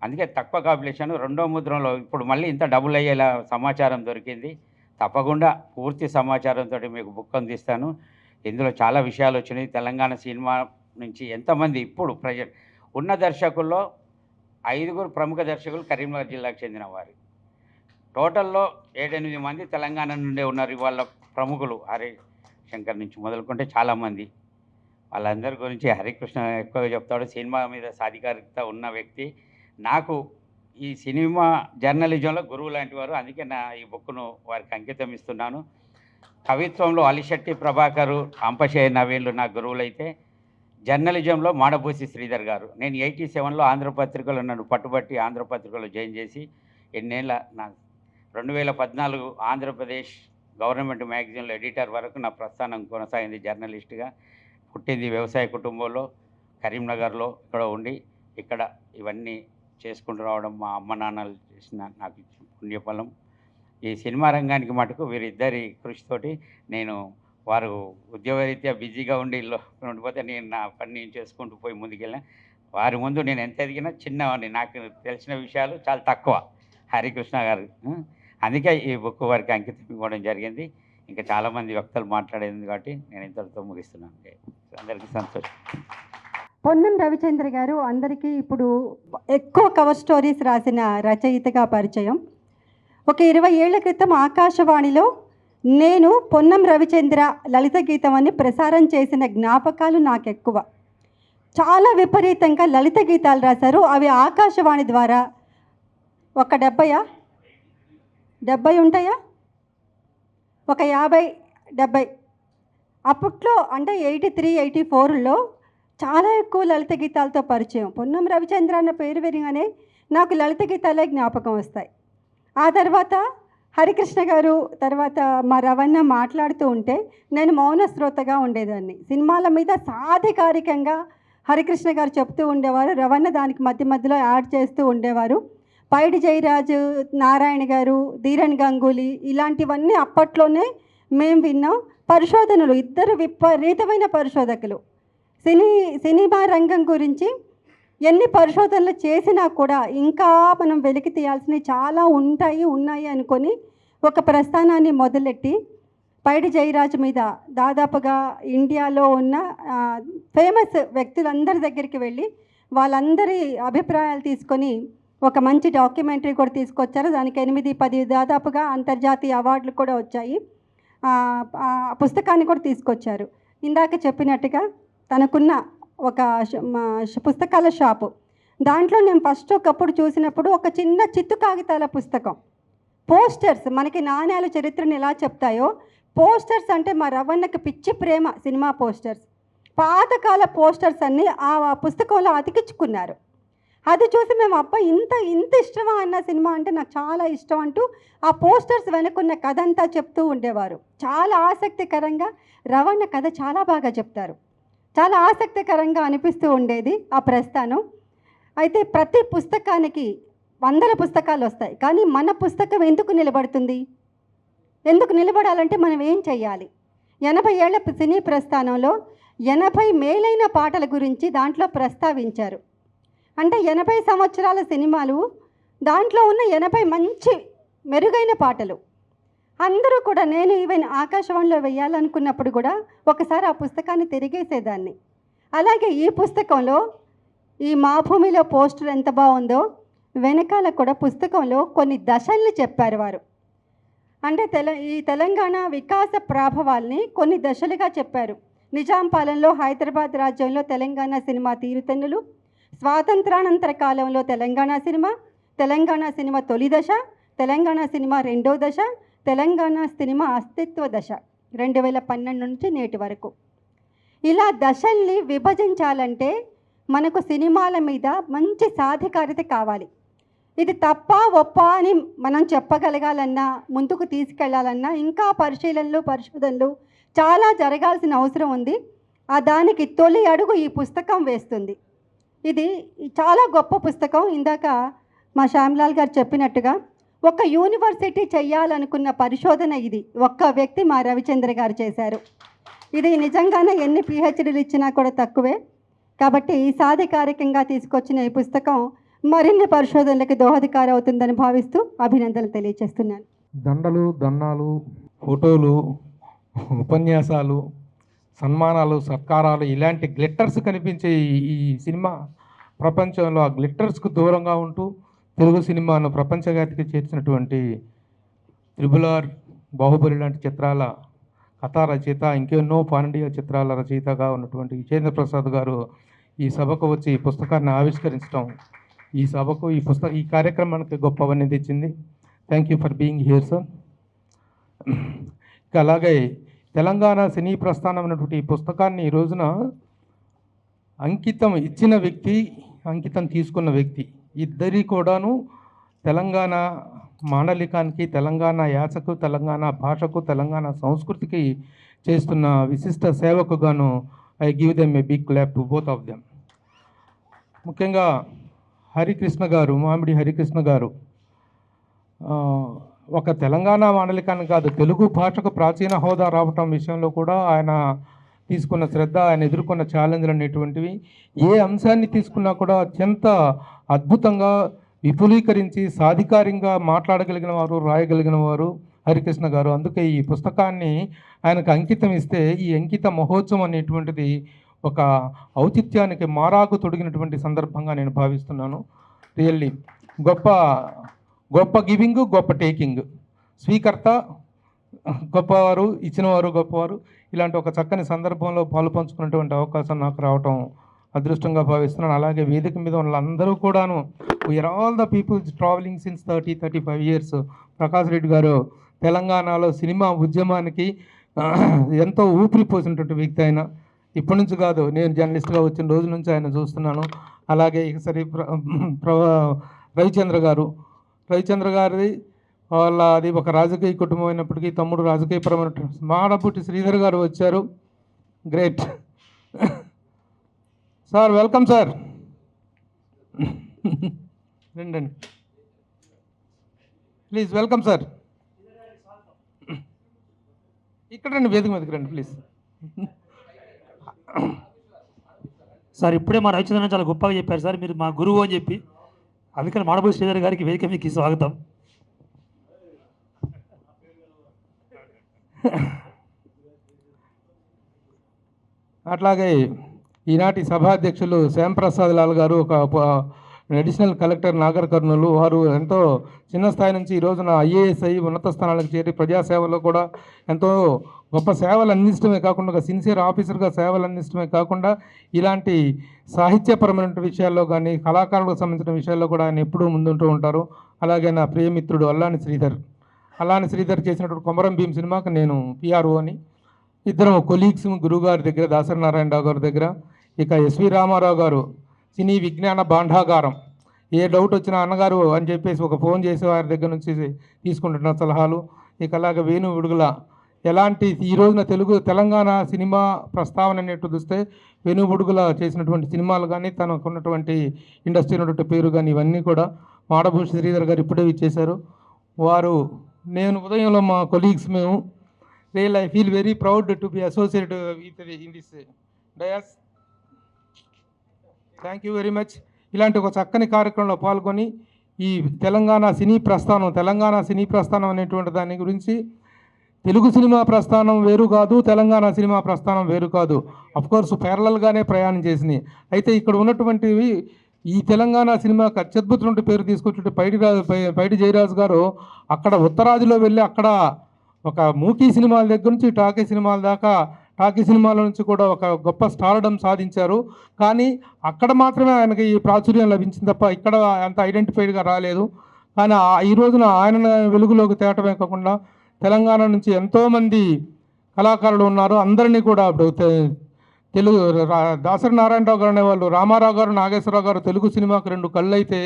అందుకే తక్కువ కాంపిటీషన్. 2వ ముద్రణలో ఇప్పుడు మళ్ళీ ఇంత డబుల్ అయ్యేలా సమాచారం దొరికింది. తప్పకుండా పూర్తి సమాచారంతో మీకు బుక్ అందిస్తాను. ఇందులో చాలా విషయాలు వచ్చినాయి. తెలంగాణ సినిమా నుంచి ఎంతమంది ఇప్పుడు ప్రజెంట్ ఉన్న దర్శకుల్లో 5 ప్రముఖ దర్శకులు కరీంనగర్ జిల్లాకు చెందిన వారు. టోటల్లో 7-8 మంది తెలంగాణ నుండే ఉన్నారు. వాళ్ళ ప్రముఖులు హరిశంకర్ నుంచి మొదలుకుంటే చాలామంది. వాళ్ళందరి గురించి హరికృష్ణ ఎక్కువగా చెప్తాడు. సినిమా మీద సాధికారికత ఉన్న వ్యక్తి. నాకు ఈ సినిమా జర్నలిజంలో గురువు లాంటి వారు. అందుకే ఈ బుక్ను వారికి అంకితం ఇస్తున్నాను. కవిత్వంలో అలిశెట్టి ప్రభాకరు, అంపశయ్య నవీన్లు నా గురువులైతే, జర్నలిజంలో మాడభూసి శ్రీధర్ గారు. నేను 87లో ఆంధ్రపత్రికలో నన్ను పట్టుబట్టి ఆంధ్రపత్రికలో జాయిన్ చేసి ఎన్నేళ్ళ నా 2014 ఆంధ్రప్రదేశ్ గవర్నమెంట్ మ్యాగజైన్లో ఎడిటర్ వరకు నా ప్రస్థానం కొనసాగింది. జర్నలిస్ట్గా పుట్టింది వ్యవసాయ కుటుంబంలో, కరీంనగర్లో ఇక్కడ ఉండి ఇక్కడ ఇవన్నీ చేసుకుంటూ రావడం మా అమ్మ నాన్నలు చేసిన నాకు ఇచ్చిన పుణ్యఫలం. ఈ సినిమా రంగానికి మటుకు వీరిద్దరి కృషితోటి నేను వారు ఉద్యోగరీత్యా బిజీగా ఉండిపోతే నేను నా పని నేను చేసుకుంటూ పోయి ముందుకెళ్ళిన. వారి ముందు నేను ఎంత ఎదిగినా చిన్నవాడిని, నాకు తెలిసిన విషయాలు చాలా తక్కువ. హరికృష్ణ గారు అందుకే ఈ బుక్ వారికి అంకితం ఇవ్వడం జరిగింది. ఇంకా చాలామంది వక్తలు మాట్లాడేది కాబట్టి నేను ఇంతటితో ముగిస్తున్నాను. అందరికీ సంతోషం.
పొన్నం రవిచంద్ర గారు అందరికీ ఇప్పుడు ఎక్కువ కవర్ స్టోరీస్ రాసిన రచయితగా పరిచయం. ఒక 20 ఏళ్ల క్రితం ఆకాశవాణిలో నేను పొన్నం రవిచంద్ర లలిత గీతం అని ప్రసారం చేసిన జ్ఞాపకాలు నాకు ఎక్కువ. చాలా విపరీతంగా లలిత గీతాలు రాశారు. అవి ఆకాశవాణి ద్వారా ఒక 70 ఉంటాయా, ఒక 50-70 అప్పట్లో అంటే 83, 84లో చాలా ఎక్కువ లలిత గీతాలతో పరిచయం. పొన్నం రవిచంద్ర అన్న పేరు వినగానే నాకు లలిత గీతాలే జ్ఞాపకం వస్తాయి. ఆ తర్వాత హరికృష్ణ గారు, తర్వాత మా రవణ మాట్లాడుతూ ఉంటే నేను మౌన శ్రోతగా ఉండేదాన్ని. సినిమాల మీద సాధికారికంగా హరికృష్ణ గారు చెప్తూ ఉండేవారు, రవణ దానికి మధ్యలో యాడ్ చేస్తూ ఉండేవారు. పైడి జయరాజు, నారాయణ గారు, ధీరన్ గంగూలీ ఇలాంటివన్నీ అప్పట్లోనే మేము విన్నాం. పరిశోధనలు, ఇద్దరు విపరీతమైన పరిశోధకులు. సినిమా రంగం గురించి ఎన్ని పరిశోధనలు చేసినా కూడా ఇంకా మనం వెలికి తీయాల్సినవి చాలా ఉన్నాయి అనుకొని ఒక ప్రస్థానాన్ని మొదలెట్టి పైడి జయరాజు మీద దాదాపుగా ఇండియాలో ఉన్న ఫేమస్ వ్యక్తులందరి దగ్గరికి వెళ్ళి వాళ్ళందరి అభిప్రాయాలు తీసుకొని ఒక మంచి డాక్యుమెంటరీ కూడా తీసుకొచ్చారు. దానికి 8-10 దాదాపుగా అంతర్జాతీయ అవార్డులు కూడా వచ్చాయి. పుస్తకాన్ని కూడా తీసుకొచ్చారు. ఇందాక చెప్పినట్టుగా తనకున్న ఒక పుస్తకాల షాపు, దాంట్లో నేను ఫస్ట్ ఒకప్పుడు చూసినప్పుడు ఒక చిన్న చిత్తు కాగితాల పుస్తకం, పోస్టర్స్, మనకి నాణ్యాల చరిత్రను ఎలా చెప్తాయో పోస్టర్స్ అంటే మా రవణకి పిచ్చి ప్రేమ. సినిమా పోస్టర్స్, పాతకాల పోస్టర్స్ అన్నీ ఆ పుస్తకంలో అతికించుకున్నారు. అది చూసి మేము అబ్బా ఇంత ఇష్టమా అన్న సినిమా అంటే నాకు చాలా ఇష్టం అంటూ ఆ పోస్టర్స్ వెనుకున్న కథ అంతా చెప్తూ ఉండేవారు. చాలా ఆసక్తికరంగా రవణ కథ చాలా బాగా చెప్తారు. చాలా ఆసక్తికరంగా అనిపిస్తూ ఉండేది ఆ ప్రస్థానం. అయితే ప్రతి పుస్తకానికి 100 పుస్తకాలు వస్తాయి, కానీ మన పుస్తకం ఎందుకు నిలబడుతుంది? ఎందుకు నిలబడాలంటే మనం ఏం చెయ్యాలి? 80 ఏళ్ల సినీ ప్రస్థానంలో 80 మేలైన పాటల గురించి దాంట్లో ప్రస్తావించారు. అంటే 80 సంవత్సరాల సినిమాలు, దాంట్లో ఉన్న 80 మంచి మెరుగైన పాటలు. అందరూ కూడా, నేను ఈవెన్ ఆకాశవాణిలో వేయాలనుకున్నప్పుడు కూడా ఒకసారి ఆ పుస్తకాన్ని తిరిగేసేదాన్ని. అలాగే ఈ పుస్తకంలో ఈ మా భూమిలో పోస్టర్ ఎంత బాగుందో, వెనకాల కూడా పుస్తకంలో కొన్ని దశల్ని చెప్పారు వారు. అంటే ఈ తెలంగాణ వికాస ప్రభావాల్ని కొన్ని దశలుగా చెప్పారు. నిజాం పాలనలో, హైదరాబాద్ రాజ్యంలో తెలంగాణ సినిమా తీరుతెన్నులు, స్వాతంత్రానంతర కాలంలో తెలంగాణ సినిమా తొలి దశ, తెలంగాణ సినిమా రెండో దశ, తెలంగాణ సినిమా అస్తిత్వ దశ 2012 నుంచి నేటి వరకు. ఇలా దశల్ని విభజించాలంటే మనకు సినిమాల మీద మంచి సాధికారిత కావాలి. ఇది తప్ప ఒప్ప అని మనం చెప్పగలగాలన్నా, ముందుకు తీసుకెళ్లాలన్నా ఇంకా పరిశోధనలు చాలా జరగాల్సిన అవసరం ఉంది. దానికి తొలి అడుగు ఈ పుస్తకం వేస్తుంది. ఇది చాలా గొప్ప పుస్తకం. ఇందాక మా శ్యామ్లాల్ గారు చెప్పినట్టుగా ఒక యూనివర్సిటీ చేయాలనుకున్న పరిశోధన ఇది. ఒక్క వ్యక్తి మా రవిచంద్ర గారు చేశారు. ఇది నిజంగానే ఎన్ని PhDలు ఇచ్చినా కూడా తక్కువే. కాబట్టి సాధికారికంగా తీసుకొచ్చిన ఈ పుస్తకం మరిన్ని పరిశోధనలకు దోహదకారి అవుతుందని భావిస్తూ అభినందనలు తెలియజేస్తున్నాను.
దండలు, దన్నాలు, ఫోటోలు, ఉపన్యాసాలు, సన్మానాలు, సత్కారాలు, ఇలాంటి గ్లిట్టర్స్ కనిపించే ఈ సినిమా ప్రపంచంలో ఆ గ్లిట్టర్స్కు దూరంగా ఉంటూ తెలుగు సినిమాను ప్రపంచవ్యాప్తికి చేర్చినటువంటి RRR, బాహుబలి లాంటి చిత్రాల కథా రచయిత, ఇంకెన్నో పాండియ చిత్రాల రచయితగా ఉన్నటువంటి విజేంద్ర ప్రసాద్ గారు ఈ సభకు వచ్చి ఈ పుస్తకాన్ని ఆవిష్కరించడం, ఈ కార్యక్రమానికి గొప్పవన్నీ తెచ్చింది. Thank you for being here sir. ఇక అలాగే తెలంగాణ సినీ ప్రస్థానం అనేటువంటి ఈ పుస్తకాన్ని ఈ రోజున అంకితం ఇచ్చిన వ్యక్తి, అంకితం తీసుకున్న వ్యక్తి, ఇద్దరి కూడాను తెలంగాణ మాండలికానికి, తెలంగాణ యాసకు, తెలంగాణ భాషకు, తెలంగాణ సంస్కృతికి చేస్తున్న విశిష్ట సేవకు గాను I give them a big clap to both of them. ముఖ్యంగా హరికృష్ణ గారు, మామిడి హరికృష్ణ గారు ఒక తెలంగాణ మాండలికాన్ని కాదు, తెలుగు భాషకు ప్రాచీన హోదా రావటం విషయంలో కూడా ఆయన తీసుకున్న శ్రద్ధ, ఆయన ఎదుర్కొన్న ఛాలెంజ్లు అనేటువంటివి ఏ అంశాన్ని తీసుకున్నా కూడా అత్యంత అద్భుతంగా విపులీకరించి సాధికారంగా మాట్లాడగలిగిన వారు, రాయగలిగిన వారు హరికృష్ణ గారు. అందుకే ఈ పుస్తకాన్ని ఆయనకు అంకితం ఇస్తే ఈ అంకిత మహోత్సవం అనేటువంటిది ఒక ఔచిత్యానికి మారాకు తొడిగినటువంటి సందర్భంగా నేను భావిస్తున్నాను. రియల్లీ గొప్ప గివింగ్, గొప్ప టేకింగ్, స్వీకర్త గొప్పవారు, ఇచ్చినవారు గొప్పవారు. ఇలాంటి ఒక చక్కని సందర్భంలో పాలు పంచుకున్నటువంటి అవకాశం నాకు రావటం అదృష్టంగా భావిస్తున్నాను. అలాగే వేదిక మీద వాళ్ళందరూ కూడాను we are all the peoples travelling since 35 years. Prakash Reddy గారు తెలంగాణలో సినిమా ఉద్యమానికి ఎంతో ఊపిరి పోసినటువంటి వ్యక్తి. ఆయన ఇప్పటి నుంచి కాదు, నేను జర్నలిస్ట్గా వచ్చిన రోజు నుంచి ఆయన చూస్తున్నాను. అలాగే సరే రవిచంద్ర గారిది అది ఒక రాజకీయ కుటుంబం అయినప్పటికీ తమ్ముడు రాజకీయపరమైన మాడపుట్టి శ్రీధర్ గారు వచ్చారు. Great sir, welcome sir. రండి ప్లీజ్, వెల్కమ్ సార్. ఇక్కడ రండి, వేదిక మీదకి రండి ప్లీజ్.
సార్ ఇప్పుడే మా రవిచంద్రన్ చాలా గొప్పగా చెప్పారు సార్, మీరు మా గురువు అని చెప్పి. అందుకని మాడపూడి శ్రీధర్ గారికి వేదిక మీకు స్వాగతం.
అట్లాగే ఈనాటి సభాధ్యక్షులు శ్యాంప్రసాద్ లాల్ గారు, ఒక అడిషనల్ కలెక్టర్ నాగర్ కర్నూలు. వారు ఎంతో చిన్న స్థాయి నుంచి ఈ రోజున ఐఏఎస్ అయ్యి ఉన్నత స్థానాలకు చేరి ప్రజాసేవలో కూడా ఎంతో గొప్ప సేవలు అందించడమే కాకుండా, ఒక సిన్సియర్ ఆఫీసర్గా సేవలు అందించడమే కాకుండా ఇలాంటి సాహిత్యపరమైన విషయాల్లో కానీ కళాకారులకు సంబంధించిన విషయాల్లో కూడా ఆయన ఎప్పుడూ ముందుంటూ ఉంటారు. అలాగే నా ప్రియమిత్రుడు అల్లాని శ్రీధర్ చేసినటువంటి కొమరం భీం సినిమాకి నేను పిఆర్ఓ అని. ఇద్దరం కొలీగ్స్, గురువుగారి దగ్గర, దాసరి నారాయణరావు గారి దగ్గర. ఇక ఎస్వి రామారావు గారు సినీ విజ్ఞాన భాండాగారం. ఏ డౌట్ వచ్చినా అన్నగారు అని చెప్పేసి ఒక ఫోన్ చేసి వారి దగ్గర నుంచి తీసుకుంటున్న సలహాలు. ఇక అలాగే వేణు విడుగుల ఎలాంటి ఈ రోజున తెలంగాణ సినిమా ప్రస్తావన అనేట్టు చూస్తే వేణు విడుగుల చేసినటువంటి సినిమాలు కానీ, తనకున్నటువంటి ఇండస్ట్రీ ఉన్నటువంటి పేరు కానీ, ఇవన్నీ కూడా మాడభూషి శ్రీధర్ గారు ఇప్పుడే ఇచ్చేశారు. వారు నేను ఉదయంలో మా కొలీగ్స్ మేము real I feel very proud to be associated with in this dais. Thank you very much. ఇలాంటి ఒక చక్కని కార్యక్రమంలో పాల్గొని ఈ తెలంగాణ సినీ ప్రస్థానం అనేటువంటి దాని గురించి, తెలుగు సినిమా ప్రస్థానం వేరు కాదు, తెలంగాణ సినిమా ప్రస్థానం వేరు కాదు, అఫ్కోర్స్ ప్యారలల్గానే ప్రయాణం చేసినాయి. అయితే ఇక్కడ ఉన్నటువంటివి ఈ తెలంగాణ సినిమాకి అత్యద్భుతమైన పేరు తీసుకొచ్చి పైడి జయరాజు గారు అక్కడ ఉత్తరాదిలో వెళ్ళి అక్కడ ఒక మూకీ సినిమాల దగ్గర నుంచి టాకీ సినిమాల దాకా, టాకీ సినిమాల నుంచి కూడా ఒక గొప్ప స్టార్డమ్ సాధించారు. కానీ అక్కడ మాత్రమే ఆయనకి ఈ ప్రాచుర్యం లభించింది తప్ప ఇక్కడ అంత ఐడెంటిఫైడ్గా రాలేదు. కానీ ఈ రోజున ఆయన వెలుగులోకి తేవటమే కాకుండా తెలంగాణ నుంచి ఎంతోమంది కళాకారులు ఉన్నారు. అందరినీ కూడా ఇప్పుడు తెలుగు దాసరి నారాయణరావు గారు అనేవాళ్ళు, రామారావు గారు, నాగేశ్వరరావు గారు తెలుగు సినిమాకు 2 కళ్ళు అయితే,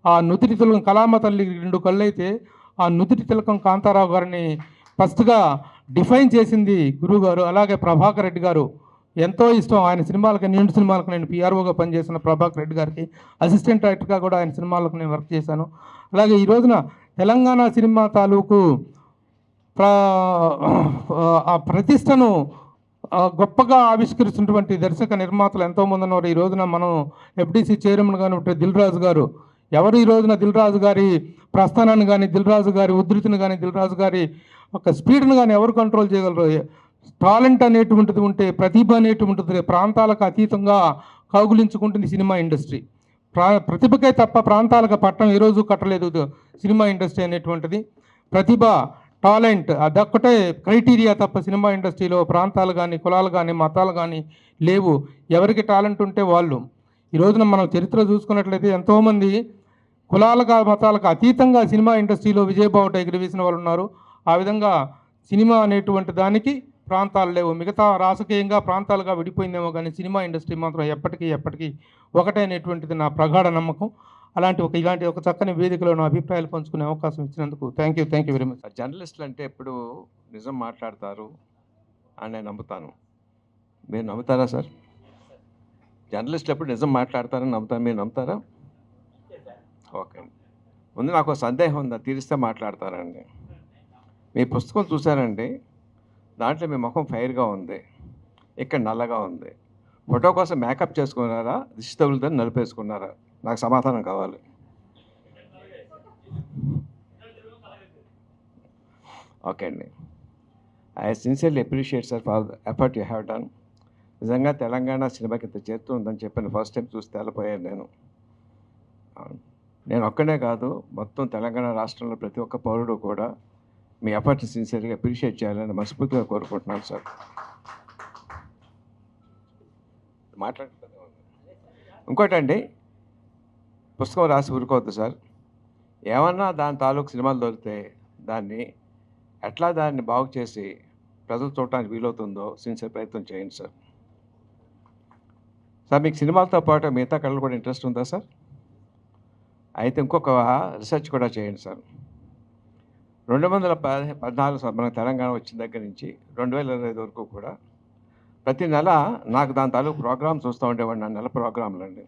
ఆ నుదిటి తిలకం కళామ తల్లికి 2 కళ్ళు అయితే, ఆ నుదిటి తిలకం కాంతారావు గారిని ఫస్ట్గా డిఫైన్ చేసింది గురువు గారు. అలాగే ప్రభాకర్ రెడ్డి గారు ఎంతో ఇష్టం ఆయన సినిమాలకి, నిండు సినిమాలకు నేను పిఆర్ఓగా పనిచేసిన ప్రభాకర్ రెడ్డి గారికి అసిస్టెంట్ డైరెక్టర్గా కూడా ఆయన సినిమాలకు నేను వర్క్ చేశాను. అలాగే ఈ రోజున తెలంగాణ సినిమా తాలూకు ఆ ప్రతిష్టను గొప్పగా ఆవిష్కరిస్తున్నటువంటి దర్శక నిర్మాతలు ఎంతోమంది ఉన్నారు. ఈ రోజున మనం ఎఫ్డిసి చైర్మన్ కానీ దిల్ రాజు గారు, ఎవరు ఈ రోజున దిల్ రాజు గారి ప్రస్థానాన్ని కానీ, దిల్ రాజు గారి ఉధృతిని కానీ, దిల్ రాజు గారి ఒక స్పీడ్ని కానీ ఎవరు కంట్రోల్ చేయగలరు? టాలెంట్ అనేటువంటిది ఉంటే, ప్రతిభ అనేటువంటిది ప్రాంతాలకు అతీతంగా కౌగులించుకుంటుంది సినిమా ఇండస్ట్రీ. ప్రతిభకే తప్ప ప్రాంతాలకు పట్టణం ఏ రోజు కట్టలేదు సినిమా ఇండస్ట్రీ అనేటువంటిది. ప్రతిభ, టాలెంట్ అదొక్కటే క్రైటీరియా తప్ప సినిమా ఇండస్ట్రీలో ప్రాంతాలు కానీ, కులాలు కానీ, మతాలు కానీ లేవు. ఎవరికి టాలెంట్ ఉంటే వాళ్ళు. ఈ రోజున మనం చరిత్ర చూసుకున్నట్లయితే ఎంతోమంది కులాలకు, మతాలకు అతీతంగా సినిమా ఇండస్ట్రీలో విజయబావుట ఎగిరివేసిన వాళ్ళు ఉన్నారు. ఆ విధంగా సినిమా అనేటువంటి దానికి ప్రాంతాలు లేవు. మిగతా రాజకీయంగా ప్రాంతాలుగా విడిపోయిందేమో కానీ సినిమా ఇండస్ట్రీ మాత్రం ఎప్పటికీ ఒకటే అనేటువంటిది నా ప్రగాఢ నమ్మకం. ఇలాంటి ఒక చక్కని వేదికలో నా అభిప్రాయాలు పంచుకునే అవకాశం ఇచ్చినందుకు థ్యాంక్ యూ వెరీ మచ్.
జర్నలిస్టులు అంటే ఎప్పుడు నిజం మాట్లాడతారు అని నేను నమ్ముతాను. మీరు నమ్ముతారా సార్? జర్నలిస్టులు ఎప్పుడు నిజం మాట్లాడతారని నమ్ముతారు. మీరు నమ్ముతారా? ఓకే అండి. ముందు నాకు ఒక సందేహం ఉంది, అది తీరిస్తే మాట్లాడతారండి. మీ పుస్తకం చూశారండి, దాంట్లో మీ ముఖం ఫైర్గా ఉంది, ఇక్కడ నల్లగా ఉంది. ఫోటో కోసం మేకప్ చేసుకున్నారా, దిష్టి తగులుదని నలిపేసుకున్నారా? నాకు సమాధానం కావాలి. ఓకే అండి. I sincerely appreciate sir for the effort you have done. నిజంగా తెలంగాణ సినిమాకి ఇంత చేస్తూ ఉందని చెప్పిన ఫస్ట్ టైం చూసి తెల్లపోయాను నేను ఒక్కనే కాదు, మొత్తం తెలంగాణ రాష్ట్రంలో ప్రతి ఒక్క పౌరుడు కూడా మీ ఎఫర్ట్ని సిన్సియర్గా అప్రిషియేట్ చేయాలని మనస్ఫూర్తిగా కోరుకుంటున్నాను సార్. ఇంకోటండి, పుస్తకం రాసి ఊరుకోవద్దు సార్. ఏమన్నా దాని తాలూకు సినిమాలు దొరికితే దాన్ని బాగు చేసి ప్రజలు చూడటానికి వీలవుతుందో సిన్సియర్ ప్రయత్నం చేయండి సార్. సార్, మీకు సినిమాలతో పాటు మిగతా కళలు కూడా ఇంట్రెస్ట్ ఉందా సార్? అయితే ఇంకొక రీసెర్చ్ కూడా చేయండి సార్. 2014 మన తెలంగాణ వచ్చిన దగ్గర నుంచి 2025 వరకు కూడా ప్రతి నెల నాకు దాని తాలూకు ప్రోగ్రామ్ చూస్తూ ఉండేవాడిని. నా నెల ప్రోగ్రాంలు అండి.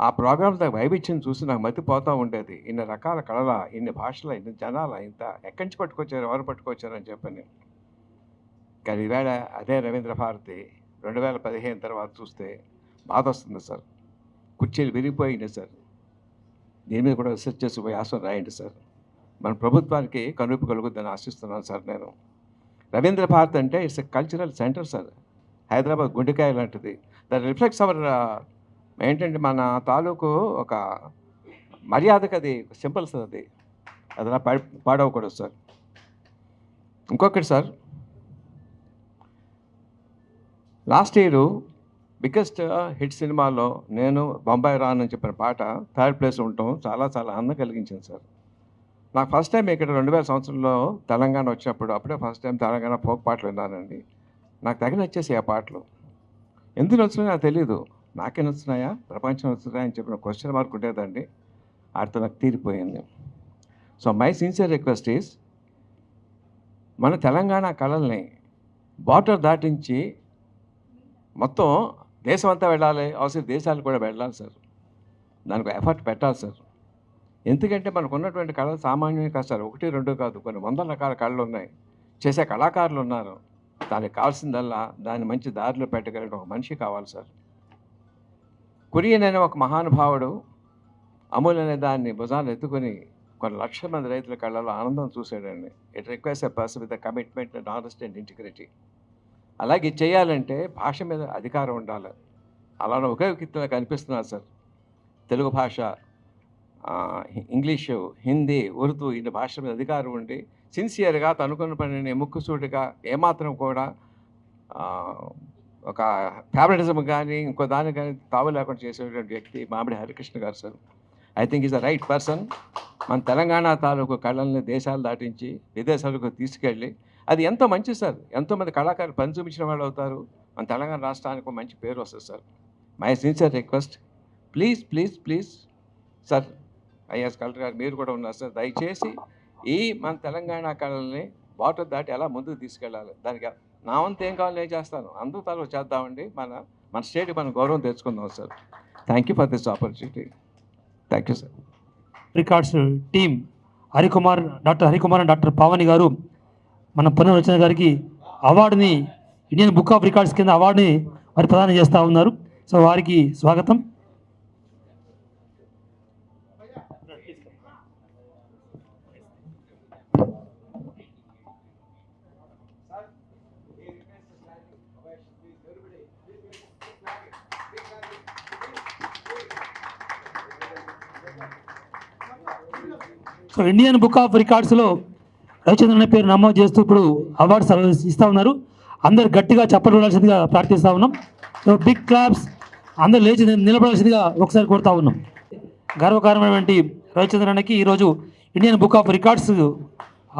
ఆ ప్రోగ్రామ్స్ నాకు వైవిధ్యం చూసి నాకు మతిపోతూ ఉండేది. ఇన్ని రకాల కళల, ఇన్ని భాషల, ఇన్ని జనాల, ఇంత ఎక్కడి నుంచి పట్టుకొచ్చారు, ఎవరు పట్టుకొచ్చారని చెప్పని. కానీ ఈవేళ అదే రవీంద్ర భారతి 2015 తర్వాత చూస్తే బాధ వస్తుంది సార్. కుర్చీలు విరిగిపోయింది సార్. దీని మీద కూడా రీసెర్చ్ చేసి వ్యాసం రాయండి సార్. మన ప్రభుత్వానికి కనువిప్పు కలుగుద్దని ఆశిస్తున్నాను సార్ నేను. రవీంద్ర భారత్ అంటే it's a cultural centre sir. Hyderabad గుండెకాయ లాంటిది. దాని రిఫ్లెక్ట్స్ అవర్ ఏంటంటే మన తాలూకు ఒక మర్యాదకు అది సింపుల్ సార్. అది అలా పాడవకూడదు సార్. ఇంకొకటి sir, last year biggest hit సినిమాలో నేను బొంబాయి రానని చెప్పిన పాట 3rd ప్లేస్ ఉండటం చాలా చాలా ఆనందం కలిగించింది సార్. నాకు ఫస్ట్ టైం ఇక్కడ 2000 సంవత్సరంలో తెలంగాణ వచ్చినప్పుడు అప్పుడే ఫస్ట్ టైం తెలంగాణ ఫోక్ పాటలు విన్నానండి. నాకు తగిన వచ్చేసి ఆ పాటలు ఎందుకు నచ్చున్నాయో నాకు తెలీదు. నాకే నచ్చున్నాయా, ప్రపంచం నచ్చున్నాయా అని చెప్పిన క్వశ్చన్ మార్క్ ఉండేదండి. వాటితో నాకు తీరిపోయింది. So my sincere request is, మన తెలంగాణ కళల్ని బార్డర్ దాటించి మొత్తం దేశం అంతా వెళ్ళాలి, అవసరం దేశాలు కూడా వెళ్ళాలి సార్. దానికి ఎఫర్ట్ పెట్టాలి సార్. ఎందుకంటే మనకు ఉన్నటువంటి కళలు సామాన్యమే కాదు సార్. 1, 2 కాదు, కొన్ని 100 రకాల కళలు ఉన్నాయి. చేసే కళాకారులు ఉన్నారు. దానికి కావాల్సిందల్లా దాన్ని మంచి దారిలో పెట్టగలిగిన ఒక మనిషి కావాలి సార్. కురియన్ అనే ఒక మహానుభావుడు అమూల్ అనే దాన్ని భుజాన్ని ఎత్తుకొని కొన్ని లక్షల మంది రైతుల కళ్ళలో ఆనందం చూసాడండి. It requires a person with commitment and honesty and integrity. అలాగే చేయాలంటే భాష మీద అధికారం ఉండాలి. అలానే ఒకే వ్యక్తిలో కనిపిస్తున్నారు సార్. తెలుగు భాష, ఇంగ్లీషు, హిందీ, ఉర్దూ ఇన్ని భాషల మీద అధికారం ఉండి సిన్సియర్గా తనుకున్న పనిని ముక్కుసూటిగా ఏమాత్రం కూడా ఒక ఫేవరెటిజం కానీ ఇంకో దాన్ని కానీ తావు లేకుండా చేసేటువంటి వ్యక్తి మామిడి హరికృష్ణ గారు sir. I think is the right person. మన తెలంగాణ తాలూకు కళల్ని దేశాలు దాటించి విదేశాలకు తీసుకెళ్ళి అది ఎంతో మంచి సార్. ఎంతోమంది కళాకారులు పని చూపించిన వాళ్ళు అవుతారు. మన తెలంగాణ రాష్ట్రానికి మంచి పేరు వస్తుంది sir. My sincere request, please please please sir, is collector గారు మీరు కూడా ఉన్నారు సార్. దయచేసి ఈ మన తెలంగాణ కళల్ని బార్డర్ దాటి ఎలా ముందుకు తీసుకెళ్ళాలి, దానికి నా వంతు ఏం కావాలో నేను చేస్తాను. అందరూ తల చేద్దామండి. మన స్టేట్కి మనం గౌరవం తెచ్చుకుందాం sir. Thank you for this opportunity. Thank you sir.
Records team doctor Harikumar and doctor Pavani గారు మన పునర్వచన గారికి అవార్డుని, ఇండియన్ బుక్ ఆఫ్ రికార్డ్స్ కింద అవార్డుని వారు ప్రదానం చేస్తూ ఉన్నారు. సో వారికి స్వాగతం. సో ఇండియన్ బుక్ ఆఫ్ రికార్డ్స్లో రవిచంద్రన్ అనే పేరు నమోదు చేస్తూ ఇప్పుడు అవార్డ్స్ ఇస్తూ ఉన్నారు. అందరు గట్టిగా చప్పట్లు ఉండాల్సిందిగా ప్రార్థిస్తూ ఉన్నాం. సో బిగ్ క్లాప్స్, అందరూ లేచి నిలబడాల్సిందిగా ఒకసారి కోరుతా ఉన్నాం. గర్వకారణమైనటువంటి రవిచంద్రన్కి ఈరోజు Indian book of records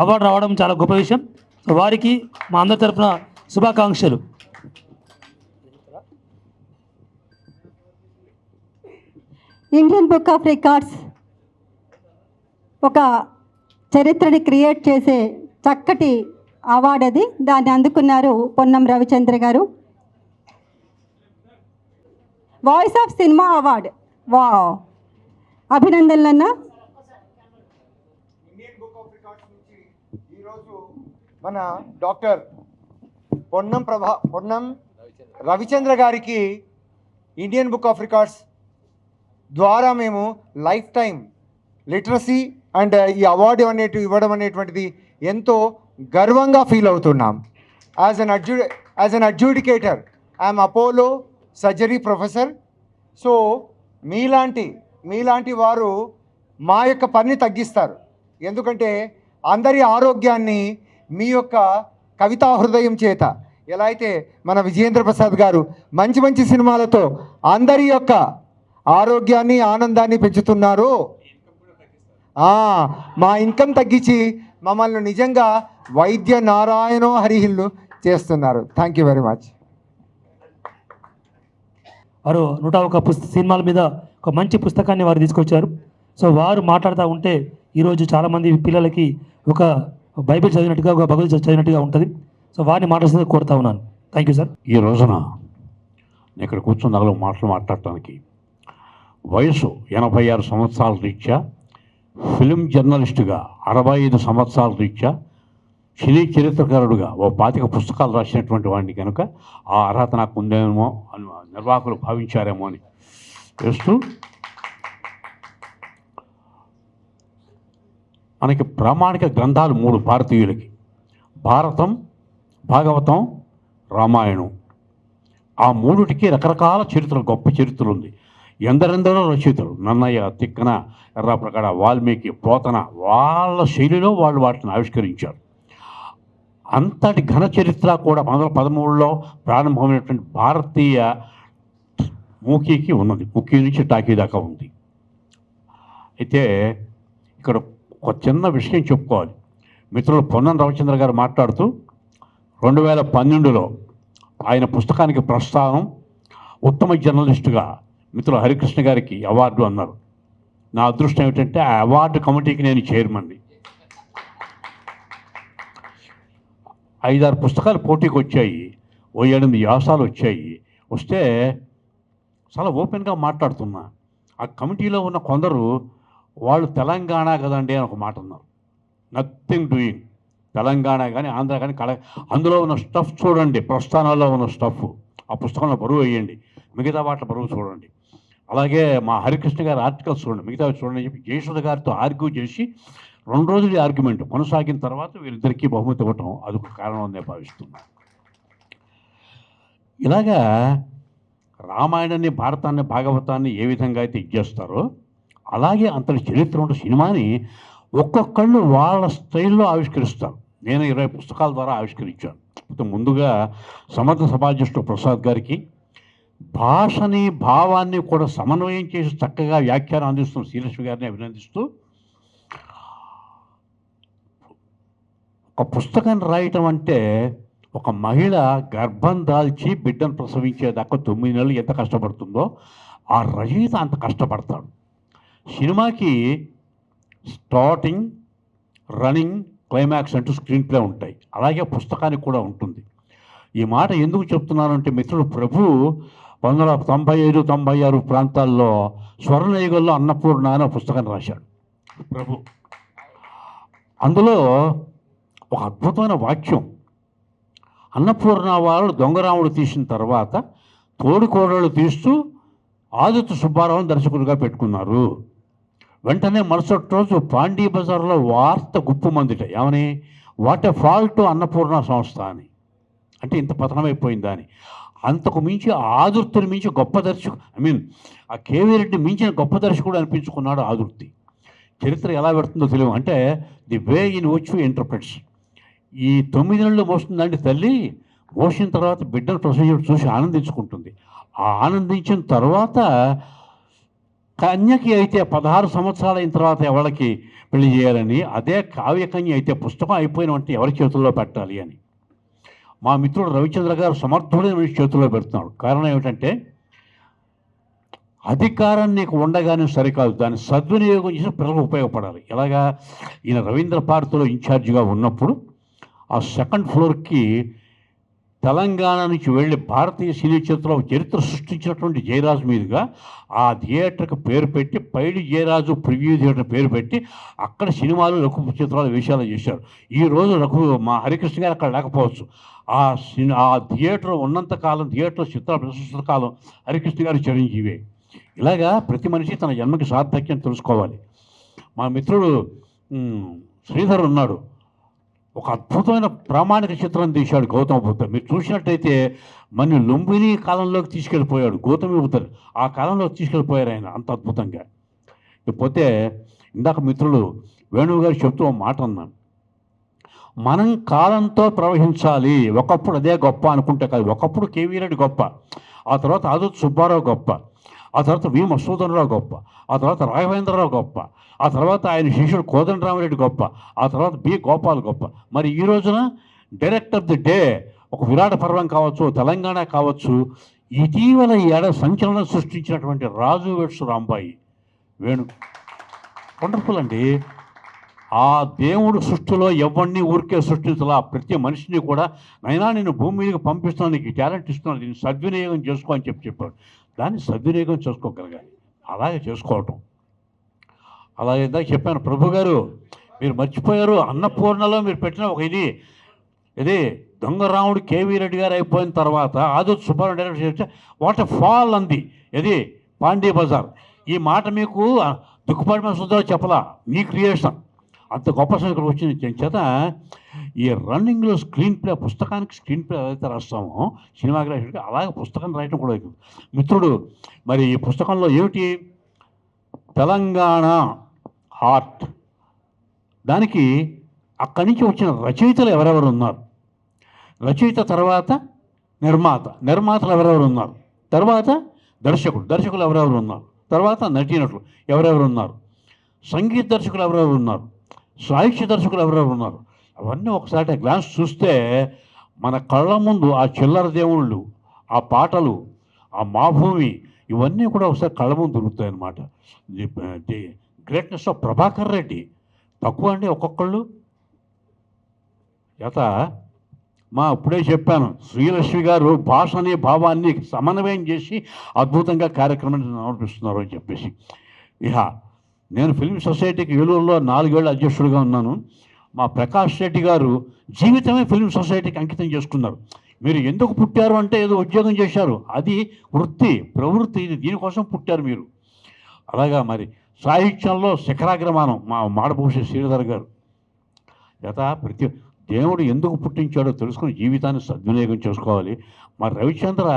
award రావడం చాలా గొప్ప విషయం. సో వారికి మా అందరి తరఫున శుభాకాంక్షలు.
ఇండియన్ బుక్ ఆఫ్ రికార్డ్స్ ఒక చరిత్రని క్రియేట్ చేసే చక్కటి అవార్డు అది. దాన్ని అందుకున్నారు పొన్నం రవిచంద్ర గారు. Voice of cinema award. వా అభినందనలన్నా.
ఇండియన్ బుక్ ఆఫ్ రికార్డ్స్ నుంచి ఈరోజు మన డాక్టర్ పొన్నం రవిచంద్ర గారికి ఇండియన్ బుక్ ఆఫ్ రికార్డ్స్ ద్వారా మేము లైఫ్ టైం లిటరసీ అండ్ ఈ అవార్డు ఇవ్వడం అనేటువంటిది ఎంతో గర్వంగా ఫీల్ అవుతున్నాం. As an adjudicator I'm Apollo surgery professor. So మీలాంటి వారు మా యొక్క పనిని తగ్గిస్తారు. ఎందుకంటే అందరి ఆరోగ్యాన్ని మీ యొక్క కవితా హృదయం చేత ఎలా అయితే మన విజయేంద్ర ప్రసాద్ గారు మంచి మంచి సినిమాలతో అందరి యొక్క ఆరోగ్యాన్ని ఆనందాన్ని పెంచుతున్నారో, మా ఇన్కమ్ తగ్గించి మమ్మల్ని నిజంగా వైద్య నారాయణో హరిహిల్లు చేస్తున్నారు. Thank you very much.
వారు 101 సినిమాల మీద ఒక మంచి పుస్తకాన్ని వారు తీసుకొచ్చారు. సో వారు మాట్లాడుతూ ఉంటే ఈరోజు చాలామంది పిల్లలకి ఒక బైబిల్ చదివినట్టుగా, ఒక భగవద్గీత చదివినట్టుగా ఉంటుంది. సో వారిని మాట్లాడుతూ కోరుతా ఉన్నాను. Thank you sir.
ఈ రోజున నేను ఇక్కడ కూర్చున్న నాలుగు మాటలు మాట్లాడటానికి వయసు 86 సంవత్సరాల రీత్యా, ఫిలిం జర్నలిస్టుగా 65 సంవత్సరాల రీత్యా, సినీ చరిత్రకారుడుగా 25 పుస్తకాలు రాసినటువంటి వాడిని కనుక ఆ అర్హత నాకు ఉందేమో అని నిర్వాహకులు భావించారేమో అని చేస్తూ, మనకి ప్రామాణిక గ్రంథాలు 3 భారతీయులకి: భారతం, భాగవతం, రామాయణం. ఆ మూడిటికి రకరకాల చరిత్రలు, గొప్ప చరిత్రలు ఉంది. ఎందరెందరో రచయితలు, నన్నయ్య, తిక్కన, ఎర్రాప్రగడ, వాల్మీకి, పోతన, వాళ్ళ శైలిలో వాళ్ళు వాటిని ఆవిష్కరించారు. అంతటి ఘన చరిత్ర కూడా 1913లో ప్రారంభమైనటువంటి భారతీయ మూకీకి ఉన్నది. మూకీ నుంచి టాకీ దాకా ఉంది. అయితే ఇక్కడ ఒక చిన్న విషయం చెప్పుకోవాలి. మిత్రులు పొన్నం రవిచంద్ర గారు మాట్లాడుతూ 2012లో ఆయన పుస్తకానికి ప్రస్థానం ఉత్తమ జర్నలిస్టుగా మిత్రులు హరికృష్ణ గారికి అవార్డు అన్నారు. నా అదృష్టం ఏమిటంటే ఆ అవార్డు కమిటీకి నేను చైర్మన్ని. 5-6 పుస్తకాలు పోటీకి వచ్చాయి, 7 వ్యాసాలు వచ్చాయి. వస్తే చాలా ఓపెన్గా మాట్లాడుతున్నా. ఆ కమిటీలో ఉన్న కొందరు వాళ్ళు తెలంగాణ కదండి అని ఒక మాట అన్నారు. Nothing doing. తెలంగాణ కానీ ఆంధ్ర కానీ అందులో ఉన్న స్టఫ్ చూడండి, ప్రస్థానాల్లో ఉన్న స్టఫ్ ఆ పుస్తకంలో బరువు వేయండి, మిగతా వాటి బరువు చూడండి. అలాగే మా హరికృష్ణ గారి ఆర్టికల్స్ చూడండి, మిగతా చూడండి అని చెప్పి జయసుధ గారితో ఆర్గ్యూ చేసి 2 రోజులు ఆర్గ్యుమెంట్ కొనసాగిన తర్వాత వీరిద్దరికీ బహుమతి ఇవ్వటం అదొక కారణం అని నేను భావిస్తున్నాను. ఇలాగా రామాయణాన్ని, భారతాన్ని, భాగవతాన్ని ఏ విధంగా అయితే ఇచ్చేస్తారో అలాగే అంతటి చరిత్ర ఉన్న సినిమాని ఒక్కొక్కళ్ళు వాళ్ళ స్టైల్లో ఆవిష్కరిస్తారు. నేను 20 పుస్తకాల ద్వారా ఆవిష్కరించాను. ముందుగా సమర్థ సభాధ్యక్షుడు ప్రసాద్ గారికి, భాషని భావాన్ని కూడా సమన్వయం చేసి చక్కగా వ్యాఖ్యానం అందిస్తున్న శ్రీలక్ష్మి గారిని అభినందిస్తూ, ఒక పుస్తకాన్ని రాయటం అంటే ఒక మహిళ గర్భం దాల్చి బిడ్డను ప్రసవించేదాకా 9 నెలలు ఎంత కష్టపడుతుందో ఆ రచయిత అంత కష్టపడతాడు. సినిమాకి స్టార్టింగ్, రన్నింగ్, క్లైమాక్స్ అంటూ స్క్రీన్ ప్లే ఉంటాయి. అలాగే పుస్తకానికి కూడా ఉంటుంది. ఈ మాట ఎందుకు చెప్తున్నానంటే మిత్రుడు ప్రభు 1995-96 ప్రాంతాల్లో స్వర్ణయుగంలో అన్నపూర్ణ అనే పుస్తకాన్ని రాశాడు ప్రభు. అందులో ఒక అద్భుతమైన వాక్యం, అన్నపూర్ణ వాళ్ళు దొంగరాముడు తీసిన తర్వాత తోడుకోడళ్ళు తీస్తూ ఆదిత్య సుబ్బారావుని దర్శకుడిగా పెట్టుకున్నారు. వెంటనే మరుసటి రోజు పాండీ బజార్లో వార్త గుప్పుమందిట. ఏమని? వాట్ ఎ ఫాల్ట్ అన్నపూర్ణ సంస్థ అని. అంటే ఇంత పతనమైపోయిందా అని. అంతకు మించి ఆదుర్తిని మించి గొప్ప దర్శకుడు, ఆ కేవీ రెడ్డి మించిన గొప్ప దర్శకుడు అనిపించుకున్నాడు ఆదుర్తి. చరిత్ర ఎలా పెడుతుందో తెలియదు. అంటే the way in which you interprets. ఈ 9 నెలలు మోస్తుందండి తల్లి. మోసిన తర్వాత బిడ్డను ప్రొసీజర్ చూసి ఆనందించుకుంటుంది. ఆ ఆనందించిన తర్వాత కన్యకి అయితే 16 సంవత్సరాలు అయిన తర్వాత ఎవరికి పెళ్లి చేయాలని, అదే కావ్యకన్య అయితే పుస్తకం అయిపోయిన అంటే ఎవరి చేతుల్లో పెట్టాలి అని మా మిత్రుడు రవిచంద్ర గారు సమర్థుడైన చేతుల్లో పెడుతున్నాడు. కారణం ఏమిటంటే అధికారం నీకు ఉండగానే సరికాదు, దాన్ని సద్వినియోగం చేసి పిల్లలకు ఉపయోగపడాలి. ఎలాగా ఈయన రవీంద్ర భారతిలో ఇన్ఛార్జిగా ఉన్నప్పుడు ఆ సెకండ్ ఫ్లోర్కి తెలంగాణ నుంచి వెళ్ళి భారతీయ సినీ చిత్రంలో చరిత్ర సృష్టించినటువంటి జయరాజు మీదుగా ఆ థియేటర్కి పేరు పెట్టి పైడి జయరాజు ప్రివ్యూ థియేటర్ పేరు పెట్టి అక్కడ సినిమాలు రఘు చిత్రాలు వేషాలు చేశారు. ఈరోజు మా హరికృష్ణ గారు అక్కడ లేకపోవచ్చు. ఆ థియేటర్ ఉన్నంతకాలం, థియేటర్ చిత్రాలు ప్రదర్శిస్తున్న కాలం హరికృష్ణ గారు చిరంజీవే. ఇలాగా ప్రతి మనిషి తన జన్మకి సార్థక్యం తెలుసుకోవాలి. మా మిత్రుడు శ్రీధర్ ఉన్నాడు, ఒక అద్భుతమైన ప్రామాణిక చిత్రం తీశాడు గౌతమ బుద్ధ. మీరు చూసినట్టయితే మన లుంబిని కాలంలోకి తీసుకెళ్ళిపోయాడు గౌతమి బుద్ధుడు. ఆ కాలంలోకి తీసుకెళ్ళిపోయారు ఆయన అంత అద్భుతంగా. ఇకపోతే ఇందాక మిత్రులు వేణువు గారు చెప్తూ ఒక మాట అన్నాను, మనం కాలంతో ప్రవహించాలి. ఒకప్పుడు అదే గొప్ప అనుకుంటే కాదు. ఒకప్పుడు కేవీ రెడ్డి గొప్ప, ఆ తర్వాత ఆదుత్ సుబ్బారావు గొప్ప, ఆ తర్వాత వి మసూదనరావు గొప్ప, ఆ తర్వాత రాఘవేంద్రరావు గొప్ప, ఆ తర్వాత ఆయన శిష్యుడు కోదండరామరెడ్డి గొప్ప, ఆ తర్వాత బి గోపాల్ గొప్ప. మరి ఈ రోజున డైరెక్టర్ ఆఫ్ ది డే ఒక విరాట పర్వం కావచ్చు, తెలంగాణ కావచ్చు, ఇటీవల ఈ ఏడాది సంచలనం సృష్టించినటువంటి రాజు వెడ్స్ రాంబాయి వేణు వండర్ఫుల్ అండి. ఆ దేవుడు సృష్టిలో ఎవరిని ఊరికే సృష్టించాలా, ప్రతి మనిషిని కూడా నైనా నేను భూమి మీదకి పంపిస్తున్నాను, నీకు టాలెంట్ ఇస్తున్నాను, దీన్ని సద్వినియోగం చేసుకో అని చెప్పాడు. దాన్ని సద్వినియోగం చేసుకోగలగాలి, అలాగే చేసుకోవటం. అలాగే ఇందాక చెప్పాను, ప్రభు గారు మీరు మర్చిపోయారు, అన్నపూర్ణలో మీరు పెట్టిన ఒక ఇది దొంగరాముడు కేవీ రెడ్డి గారు అయిపోయిన తర్వాత ఆదుత్ సుబ్బారావు డైరెక్టర్ చేస్తే వాట్ ఎ ఫాల్ అంది ఇది పాండీ బజార్. ఈ మాట మీకు దుక్కుపాటి సుధా చెప్పలా, మీ క్రియేషన్ అంత గొప్ప సంఖ్యలో వచ్చింది. చేత ఈ రన్నింగ్లో స్క్రీన్ ప్లే, పుస్తకానికి స్క్రీన్ ప్లే ఏదైతే రాస్తామో సినిమాగ్రాఫీకి, అలాగే పుస్తకం రాయటం కూడా అవుతుంది. మిత్రుడు మరి ఈ పుస్తకంలో ఏమిటి, తెలంగాణ ఆర్ట్, దానికి అక్కడి నుంచి వచ్చిన రచయితలు ఎవరెవరు ఉన్నారు, రచయిత తర్వాత నిర్మాతలు ఎవరెవరు ఉన్నారు, తర్వాత దర్శకులు ఎవరెవరు ఉన్నారు, తర్వాత నటీనటులు ఎవరెవరు ఉన్నారు, సంగీత దర్శకులు ఎవరెవరు ఉన్నారు, సాహిత్య దర్శకులు ఎవరెవరు ఉన్నారు, అవన్నీ ఒకసారి గ్లాన్స్ చూస్తే మన కళ్ళ ముందు ఆ చిల్లర దేవుళ్ళు, ఆ పాటలు, ఆ మాభూమి, ఇవన్నీ కూడా ఒకసారి కళ్ళ ముందు దొరుకుతాయి అన్నమాట. The greatness of Prabhakar Reddy తక్కువ అండి ఒక్కొక్కళ్ళు. చేత ఇప్పుడే చెప్పాను, శ్రీలక్ష్మి గారు భాషని భావాన్ని సమన్వయం చేసి అద్భుతంగా కార్యక్రమాన్ని నడిపిస్తున్నారు అని చెప్పేసి. నేను ఫిల్మ్ సొసైటీకి ఏలూరులో 4 ఏళ్ళు అధ్యక్షుడిగా ఉన్నాను. మా ప్రకాష్ రెడ్డి గారు జీవితమే ఫిల్మ్ సొసైటీకి అంకితం చేసుకున్నారు. మీరు ఎందుకు పుట్టారు అంటే ఏదో ఉద్యోగం చేశారు, అది ప్రవృత్తి, ఇది దీనికోసం పుట్టారు మీరు. అలాగా మరి సాహిత్యంలో శిఖరాగ్రమానం మా మాడభూషి శ్రీధర్ గారు. చేత ప్రతి దేవుడు ఎందుకు పుట్టించాడో తెలుసుకుని జీవితాన్ని సద్వినియోగం చేసుకోవాలి. మరి రవిచంద్ర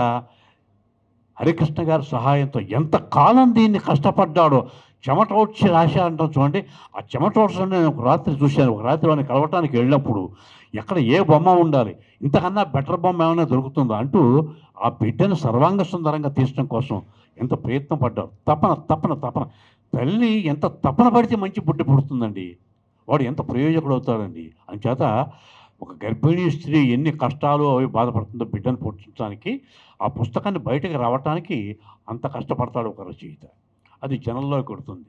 హరికృష్ణ గారి సహాయంతో ఎంత కాలం దీన్ని కష్టపడ్డాడో, చెమట వచ్చి రాశ అంటాం చూడండి. ఆ చెమట వచ్చి నేను ఒక రాత్రి చూశాను. ఒక రాత్రి వాడిని కలవటానికి వెళ్ళినప్పుడు ఎక్కడ ఏ బొమ్మ ఉండాలి, ఇంతకన్నా బెటర్ బొమ్మ ఏమైనా దొరుకుతుందా అంటూ ఆ బిడ్డను సర్వాంగ సుందరంగా తీర్చడం కోసం ఎంత ప్రయత్నం పడ్డారు. తపన తల్లి ఎంత తపన పడితే మంచి బుడ్డ పుడుతుందండి, వాడు ఎంత ప్రయోజకుడు అవుతాడండి. అంచేత ఒక గర్భిణీ స్త్రీ ఎన్ని కష్టాలు అవి బాధపడుతుందో బిడ్డను పుట్టించడానికి, ఆ పుస్తకాన్ని బయటకు రావటానికి అంత కష్టపడతాడు ఒక రచయిత. అది జనంలో కొడుతుంది.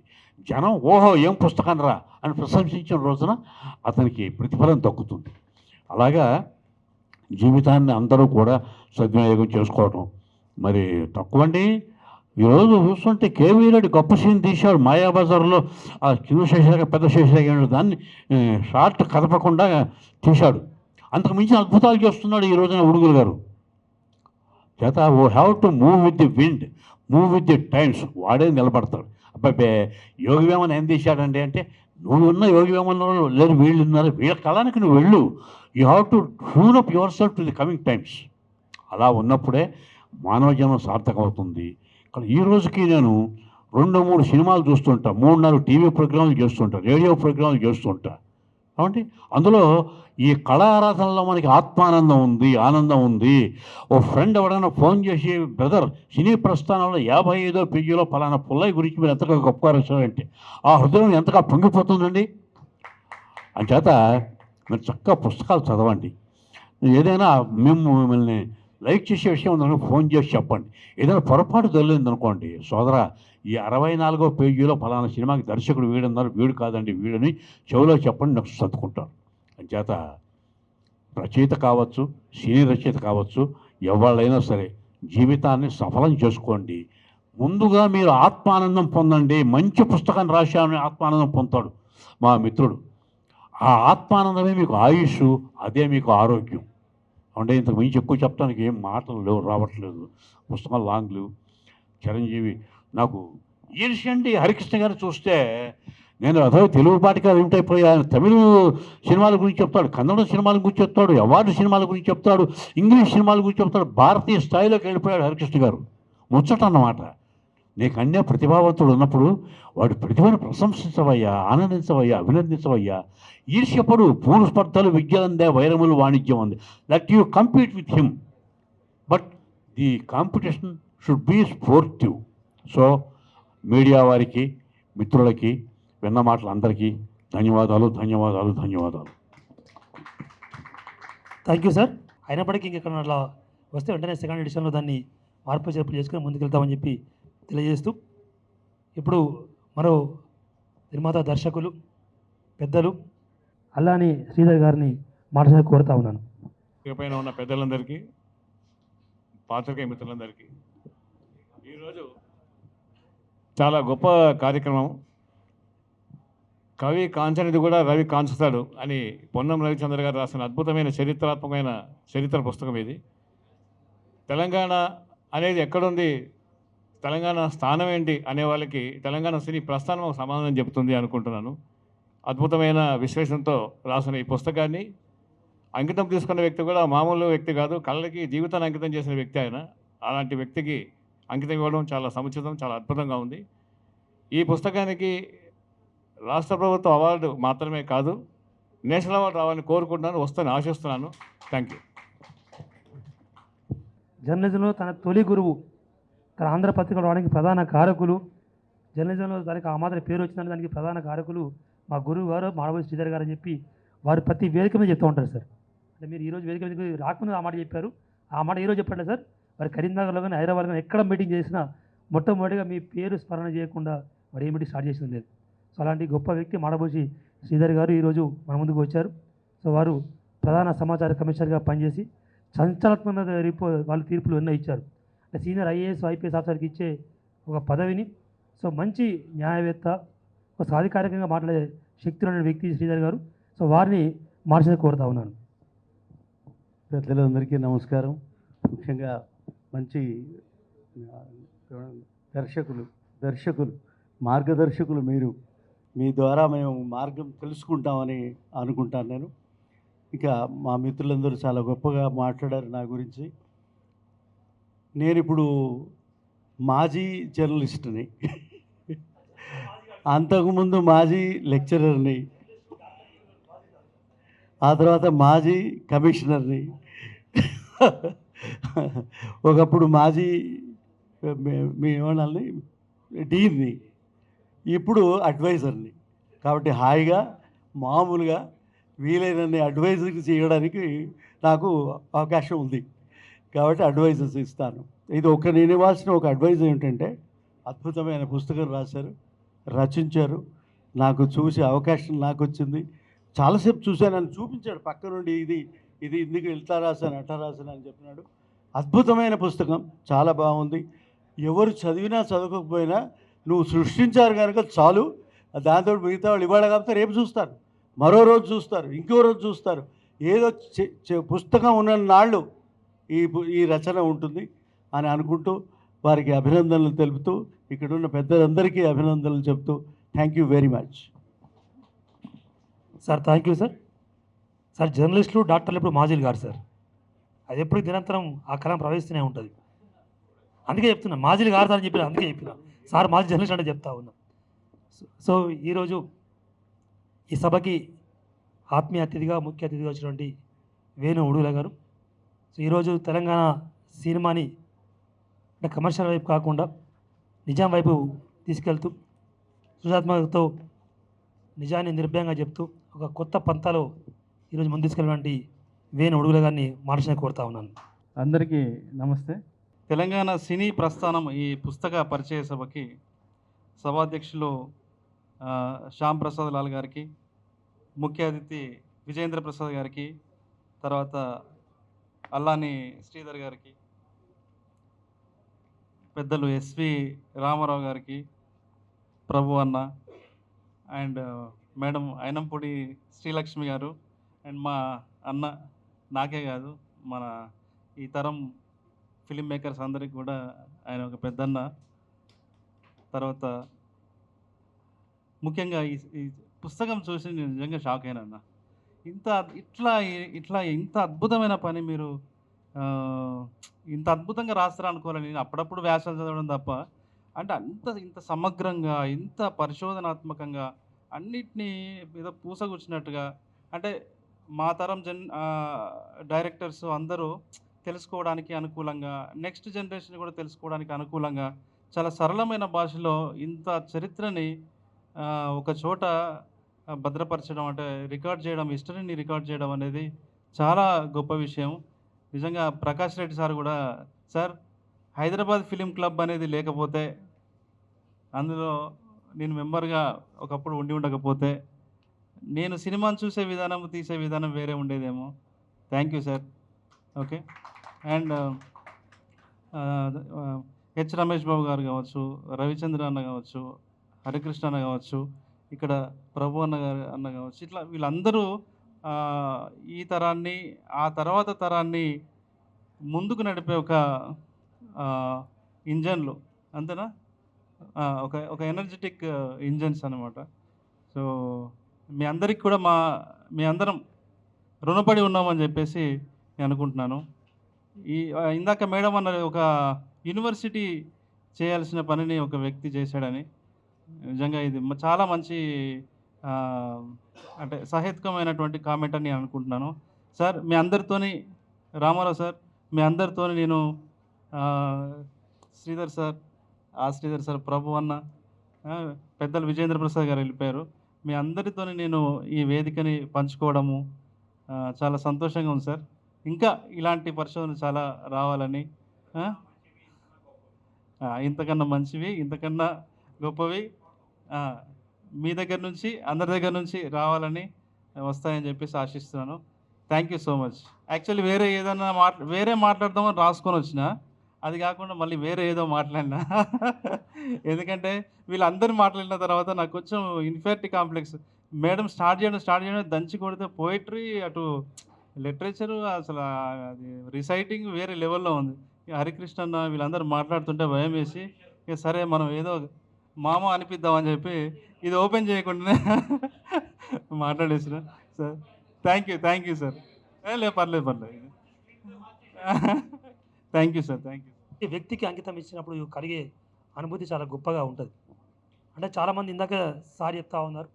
జనం ఓహో ఏం పుస్తకం రా అని ప్రశంసించిన రోజున అతనికి ప్రతిఫలం దక్కుతుంది. అలాగా జీవితాన్ని అందరూ కూడా సద్వినియోగం చేసుకోవటం మరి తక్కువండి. ఈరోజు చూస్తుంటే కేవీ రెడ్డి గొప్ప సీన్ తీశాడు మాయాబజార్లో. ఆ చిన్న శేషాక పెద్ద శేషాక దాన్ని షార్ట్ కదపకుండా తీశాడు. అంతకు మించిన అద్భుతాలు చేస్తున్నాడు ఈ రోజున ఉడుగులు గారు. చేత ఓ have to move with the wind, move with the times. వాడే నిలబడతాడు. అబ్బాయి యోగి వేమన్ ఏం తీశాడండి అంటే, నువ్వు ఉన్న యోగి వేమన్లో లేదు, వీళ్ళు ఉన్నారు, వీళ్ళ కాలానికి నువ్వు వెళ్ళు. You have to tune up your self to the coming times. అలా ఉన్నప్పుడే మానవ జన్మ సార్థకం అవుతుంది. ఇక్కడ ఈ రోజుకి నేను 2-3 సినిమాలు చూస్తుంటా, 3-4 టీవీ ప్రోగ్రాంలు చేస్తుంటా, రేడియో ప్రోగ్రాంలు చేస్తుంటా. కాబట్టి అందులో ఈ కళా ఆరాధనలో మనకి ఆత్మానందం ఉంది, ఆనందం ఉంది. ఓ ఫ్రెండ్ ఎవడైనా ఫోన్ చేసి, బ్రదర్ సినీ ప్రస్థానంలో 55వ పేజీలో పలానా పుల్లయ్య గురించి మీరు ఎంతగా గొప్పగా రాశారంటే ఆ హృదయం ఎంతగా పొంగిపోతుందండి. అంచేత మీరు చక్కగా పుస్తకాలు చదవండి. ఏదైనా మిమ్మల్ని లైక్ చేసే విషయం ఉందని ఫోన్ చేసి చెప్పండి. ఏదైనా పొరపాటు జరిగింది అనుకోండి, సోదరా ఈ 64వ పేజీలో ఫలానా సినిమాకి దర్శకుడు వీడన్నారు, వీడు కాదండి వీడని చెవిలో చెప్పండి, నాకు సర్దుకుంటాను. అంచేత రచయిత కావచ్చు, సినీ రచయిత కావచ్చు, ఎవరైనా సరే జీవితాన్ని సఫలం చేసుకోండి. ముందుగా మీరు ఆత్మానందం పొందండి. మంచి పుస్తకాన్ని రాశామని ఆత్మానందం పొందుతాడు మా మిత్రుడు. ఆ ఆత్మానందమే మీకు ఆయుష్, అదే మీకు ఆరోగ్యం. అంటే ఇంతకు మించి ఎక్కువ చెప్పడానికి ఏం మాటలు లేవు, రావట్లేదు. పుస్తకాలు లాంగ్ లేవు. చిరంజీవి నాకు ఈర్ష్యండి. హరికృష్ణ గారిని చూస్తే నేను అదే తెలుగు పాటిగా ఏమిటైపోయాను. తమిళ సినిమాల గురించి చెప్తాడు, కన్నడ సినిమాల గురించి చెప్తాడు, అవార్డు సినిమాల గురించి చెప్తాడు, ఇంగ్లీష్ సినిమాల గురించి చెప్తాడు. భారతీయ స్థాయిలోకి వెళ్ళిపోయాడు హరికృష్ణ గారు. ముచ్చట అన్నమాట. నీకు అన్య ప్రతిభావంతుడు ఉన్నప్పుడు వాడి ప్రతిభను ప్రశంసించవయ్యా, ఆనందించవయ్యా, అభినందించవయ్యా. ఈర్ష్యపడు. పూర్వ స్పర్ధలు విద్యలందే, వైరములు వాణిజ్యం అంది. Let you compete with him, but the competition should be sportive. So media వారికి, మిత్రులకి, విన్న మాటలు అందరికీ ధన్యవాదాలు, ధన్యవాదాలు, ధన్యవాదాలు.
Thank you sir. అయినప్పటికీ ఇంకెక్కడ అట్లా వస్తే వెంటనే సెకండ్ ఎడిషన్లో దాన్ని మార్పు చేర్పులు చేసుకుని ముందుకెళ్తామని చెప్పి తెలియజేస్తూ, ఇప్పుడు మరో నిర్మాత, దర్శకులు, పెద్దలు అల్లాని శ్రీధర్ గారిని మాట్లాడి కోరుతా ఉన్నాను.
పైన ఉన్న పెద్దలందరికీ, పాత్రికేయ మిత్రులందరికీ ఈరోజు చాలా గొప్ప కార్యక్రమం. కవి కాంచనిది కూడా రవి కాంచుతాడు అని పొన్నం రవిచంద్ర గారు రాసిన అద్భుతమైన చరిత్రాత్మకమైన చరిత్ర పుస్తకం ఇది. తెలంగాణ అనేది ఎక్కడుంది, తెలంగాణ స్థానం ఏంటి అనే వాళ్ళకి తెలంగాణ సినీ ప్రస్థానం ఒక సమాధానం చెప్తుంది అనుకుంటున్నాను. అద్భుతమైన విశ్లేషణతో రాసిన ఈ పుస్తకాన్ని అంకితం తీసుకున్న వ్యక్తి కూడా మామూలు వ్యక్తి కాదు, కళ్ళకి జీవితాన్ని అంకితం చేసిన వ్యక్తి ఆయన. అలాంటి వ్యక్తికి అంకితం ఇవ్వడం చాలా సముచితం, చాలా అద్భుతంగా ఉంది. ఈ పుస్తకానికి రాష్ట్ర ప్రభుత్వ అవార్డు మాత్రమే కాదు, నేషనల్ అవార్డు రావాలని కోరుకుంటున్నాను, వస్తాను ఆశిస్తున్నాను. Thank you.
జర్నలిజంలో తన తొలి గురువు, తన ఆంధ్రపత్రికలు రావడానికి ప్రధాన కారకులు, జర్నలిజంలో దానికి ఆ మాత్రం పేరు వచ్చిన దానికి ప్రధాన కారకులు మా గురువు గారు మాడవల్లి శ్రీధర్ గారు అని చెప్పి వారు ప్రతి వేదిక మీద చెప్తూ ఉంటారు సార్. అంటే మీరు ఈరోజు వేదిక మీద రాకుండా ఆ మాట చెప్పారు, ఆ మాట ఈరోజు చెప్పండి సార్. వారి కరీంనగర్లో కానీ హైదరాబాద్ కానీ ఎక్కడ మీటింగ్ చేసినా మొట్టమొదటిగా మీ పేరు స్మరణ చేయకుండా వారు ఏ మీటింగ్ స్టార్ట్ చేసింది లేదు. సో అలాంటి గొప్ప వ్యక్తి మాడవల్లి శ్రీధర్ గారు ఈరోజు మన ముందుకు వచ్చారు. సో వారు ప్రధాన సమాచార కమిషనర్గా పనిచేసి సంచలనాత్మక వాళ్ళు తీర్పులు ఎన్నో ఇచ్చారు. అంటే సీనియర్ ఐఏఎస్, ఐపీఎస్ ఆఫీసర్కి ఇచ్చే ఒక పదవిని, సో మంచి న్యాయవేత్త, ఒక సాధికారికంగా మాట్లాడే శక్తి ఉన్న వ్యక్తి శ్రీధర్ గారు. సో వారిని మార్చిన కోరుతా ఉన్నాను.
పెద్దలందరికీ నమస్కారం. ముఖ్యంగా మంచి దర్శకులు మార్గదర్శకులు మీరు. మీ ద్వారా మేము మార్గం తెలుసుకుంటామని అనుకుంటాను నేను. ఇక మా మిత్రులందరూ చాలా గొప్పగా మాట్లాడారు నా గురించి. నేను ఇప్పుడు మాజీ జర్నలిస్ట్ని, అంతకుముందు మాజీ లెక్చరర్ని, ఆ తర్వాత మాజీ కమిషనర్ని, ఒకప్పుడు మాజీ మీ ఏమనాలి డీన్ని, ఇప్పుడు అడ్వైజర్ని. కాబట్టి హాయిగా మామూలుగా వీలైనన్ని అడ్వైజర్ చేయడానికి నాకు అవకాశం ఉంది. కాబట్టి అడ్వైజర్స్ ఇస్తాను. ఇది నేను ఇవ్వాల్సిన ఒక అడ్వైజ్ ఏంటంటే, అద్భుతమైన పుస్తకం రాశారు, రచించారు. నాకు చూసే అవకాశం నాకు వచ్చింది. చాలాసేపు చూశాను, నన్ను చూపించాడు పక్క నుండి, ఇది ఇందుకు ఇట్లా రాశాను అట్లా రాశాను అని చెప్పినాడు. అద్భుతమైన పుస్తకం, చాలా బాగుంది. ఎవరు చదివినా చదవకపోయినా నువ్వు సృష్టించారు కనుక చాలు. దాంతో మిగతా వాళ్ళు ఇవాళ కాకపోతే రేపు చూస్తారు, మరో రోజు చూస్తారు, ఇంకో రోజు చూస్తారు. ఏదో పుస్తకం ఉన్న నాళ్ళు ఈ రచన ఉంటుంది అని అనుకుంటూ వారికి అభినందనలు తెలుపుతూ, ఇక్కడున్న పెద్దలందరికీ అభినందనలు చెప్తూ thank you very much.
Sir thank you sir. Sir జర్నలిస్టులు, డాక్టర్లు ఎప్పుడు మాజీలు గారు సార్. అది ఎప్పుడు నిరంతరం ఆ కళం ప్రవహిస్తూనే ఉంటుంది. అందుకే చెప్తున్నా మాజీలు గారు అని చెప్పిన, అందుకే చెప్పిన సార్ మాజీ జర్నలిస్ట్ అంటే చెప్తా ఉన్నా. సో ఈరోజు ఈ సభకి ఆత్మీయ అతిథిగా, ముఖ్య అతిథిగా వచ్చినటువంటి వేణు ఉడుగుల గారు. సో ఈరోజు తెలంగాణ సినిమాని అంటే కమర్షియల్ వైపు కాకుండా నిజాం వైపు తీసుకెళ్తూ, సృజనాత్మకతతో నిజాన్ని నిర్భయంగా చెప్తూ ఒక కొత్త పంతాలో ఈరోజు ముందు తీసుకెళ్ళినటువంటి వేణు ఉడుగుల గారిని మార్చిన కోరుతా ఉన్నాను.
అందరికీ నమస్తే. తెలంగాణ సినీ ప్రస్థానం ఈ పుస్తక పరిచయ సభకి సభాధ్యక్షులు శ్యామ్ ప్రసాద్ లాల్ గారికి, ముఖ్య అతిథి విజయేంద్ర ప్రసాద్ గారికి, తర్వాత అల్లాని శ్రీధర్ గారికి, పెద్దలు ఎస్వి రామారావు గారికి, ప్రభు అన్న అండ్ మేడం అయినంపూడి శ్రీలక్ష్మి గారు అండ్ మా అన్న, నాకే కాదు మన ఈ తరం ఫిలిం మేకర్స్ అందరికి కూడా ఆయన ఒక పెద్దన్న. తర్వాత ముఖ్యంగా ఈ పుస్తకం చూసి నేను నిజంగా షాక్ అయినా. ఇంత అద్భుతమైన పని మీరు ఇంత అద్భుతంగా రాస్తారా అనుకోవాలి. నేను అప్పుడప్పుడు వ్యాసాలు చదవడం తప్ప, అంటే ఇంత సమగ్రంగా, ఇంత పరిశోధనాత్మకంగా అన్నిటినీ ఏదో పూసగుచ్చినట్టుగా, అంటే మా తరం డైరెక్టర్స్ అందరూ తెలుసుకోవడానికి అనుకూలంగా, నెక్స్ట్ జనరేషన్ కూడా తెలుసుకోవడానికి అనుకూలంగా చాలా సరళమైన భాషలో ఇంత చరిత్రని ఒక చోట భద్రపరచడం, అంటే రికార్డ్ చేయడం, హిస్టరీని రికార్డ్ చేయడం అనేది చాలా గొప్ప విషయం. నిజంగా ప్రకాష్ రెడ్డి సార్ కూడా, సార్ హైదరాబాద్ ఫిలిం క్లబ్ అనేది లేకపోతే, అందులో నేను మెంబర్గా ఒకప్పుడు ఉండకపోతే, నేను సినిమాను చూసే విధానం, తీసే విధానం వేరే ఉండేదేమో. Thank you sir. Okay. And H Ramesh Babu గారు కావచ్చు, రవిచంద్ర అన్న కావచ్చు, హరికృష్ణ అన్న కావచ్చు, ఇక్కడ ప్రభు అన్న కావచ్చు, ఇట్లా వీళ్ళందరూ ఈ తరాన్ని, ఆ తర్వాత తరాన్ని ముందుకు నడిపే ఒక ఇంజన్లు, అంతేనా, ఒక ఎనర్జెటిక్ ఇంజన్స్ అన్నమాట. సో మీ అందరికి కూడా మీ అందరం రుణపడి ఉన్నామని చెప్పేసి నేను అనుకుంటున్నాను. ఇందాక మేడం అన్న ఒక యూనివర్సిటీ చేయాల్సిన పనిని ఒక వ్యక్తి చేశాడని, నిజంగా ఇది చాలా మంచి అంటే సహేతుకమైనటువంటి కామెంట్ అని నేను అనుకుంటున్నాను. సార్ మీ అందరితోని, రామారావు సార్ మీ అందరితోని నేను, శ్రీధర్ సార్, ప్రభు అన్న, పెద్దలు విజయేంద్ర ప్రసాద్ గారు వెళ్ళిపోయారు. మీ అందరితోని నేను ఈ వేదికని పంచుకోవడము చాలా సంతోషంగా ఉంది సార్. ఇంకా ఇలాంటి పరిశోధనలు చాలా రావాలని, ఇంతకన్నా మంచివి, ఇంతకన్నా గొప్పవి మీ దగ్గర నుంచి, అందరి దగ్గర నుంచి రావాలని, వస్తాయని చెప్పేసి ఆశిస్తున్నాను. Thank you so much. Actually వేరే మాట్లాడదామని రాసుకొని వచ్చిన, అది కాకుండా మళ్ళీ వేరే ఏదో మాట్లాడినా. ఎందుకంటే వీళ్ళందరూ మాట్లాడిన తర్వాత నాకు కొంచెం ఇన్ఫెక్ట్ కాంప్లెక్స్. మేడం స్టార్ట్ చేయడం దంచి కొడితే పోయిటరీ, అటు లిటరేచరు, అసలు అది రిసైటింగ్ వేరే లెవెల్లో ఉంది. హరికృష్ణ అన్న వీళ్ళందరూ మాట్లాడుతుంటే భయం వేసి, ఇక సరే మనం ఏదో మామ అనిపిద్దామని చెప్పి ఇది ఓపెన్ చేయకుండానే మాట్లాడేసిన. Sir thank you sir. పర్లేదు. Thank you sir. Thank you.
ఈ వ్యక్తికి అంకితం ఇచ్చినప్పుడు కలిగే అనుభూతి చాలా గొప్పగా ఉంటుంది. అంటే చాలామంది ఇందాక సార్ చెప్తా ఉన్నారు,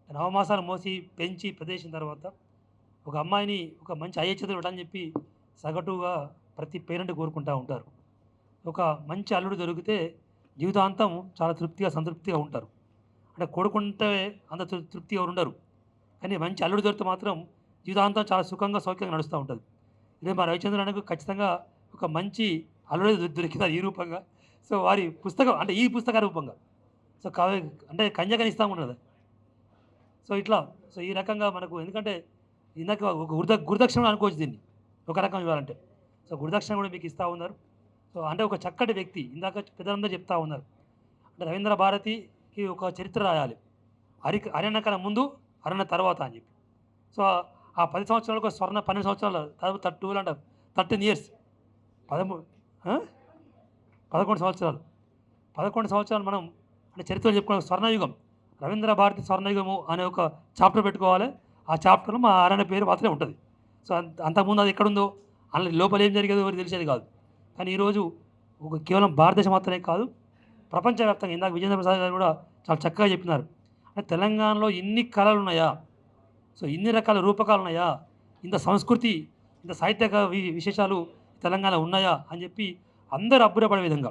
నవమాసాలు మోసి పెంచి ప్రదేశించిన తర్వాత ఒక అమ్మాయిని ఒక మంచి ఐహెచ్ఎస్ ఇవ్వడానికి చెప్పి సగటుగా ప్రతి పేరెంట్ కోరుకుంటూ ఉంటారు. ఒక మంచి అల్లుడు దొరికితే జీవితాంతం చాలా సంతృప్తిగా ఉంటారు. అంటే కొడుకుంటే అంత తృప్తిగా ఉండరు, కానీ మంచి అల్లుడు దొరికితే మాత్రం జీవితాంతం చాలా సౌఖ్యంగా నడుస్తూ ఉంటుంది. ఇదే మా రవిచంద్రన్కు ఖచ్చితంగా ఒక మంచి అల్లుడు దొరికింది ఈ రూపంగా. సో వారి పుస్తకం, అంటే ఈ పుస్తక రూపంగా, సో అంటే కన్యకని ఇస్తూ ఉండదు. సో ఈ రకంగా మనకు, ఎందుకంటే ఇందాక ఒక గురుదక్షిణ అనుకోవచ్చు దీన్ని ఒక రకం ఇవ్వాలంటే. సో గురుదక్షిణ కూడా మీకు ఇస్తూ ఉన్నారు. సో అంటే ఒక చక్కటి వ్యక్తి, ఇందాక పెద్దలందరూ చెప్తా ఉన్నారు, అంటే రవీంద్ర భారతికి ఒక చరిత్ర రాయాలి, అరణ్య కన్నా ముందు అరణ్య తర్వాత అని చెప్పి. సో ఆ 10 సంవత్సరాలకు స్వర్ణ 12 సంవత్సరాలు, 13 years, 11 సంవత్సరాలు మనం అంటే చరిత్రలో చెప్పుకున్న స్వర్ణయుగం, రవీంద్ర భారతి స్వర్ణయుగము అనే ఒక చాప్టర్ పెట్టుకోవాలి. ఆ చాప్టర్లో మా అరణ్య పేరు మాత్రమే ఉంటుంది. సో అంతకుముందు అది ఎక్కడుందో, అందులో లోపల ఏం జరిగేదో ఎవరికి తెలిసేది కాదు. కానీ ఈరోజు కేవలం భారతదేశం మాత్రమే కాదు, ప్రపంచవ్యాప్తంగా, ఇందాక విజయేంద్ర ప్రసాద్ గారు కూడా చాలా చక్కగా చెప్పినారు, అంటే తెలంగాణలో ఇన్ని కళలు ఉన్నాయా, సో ఇన్ని రకాల రూపకాలు ఉన్నాయా, ఇంత సంస్కృతి, ఇంత సాహిత్యక విశేషాలు తెలంగాణ ఉన్నాయా అని చెప్పి అందరూ అబ్బురపడే విధంగా,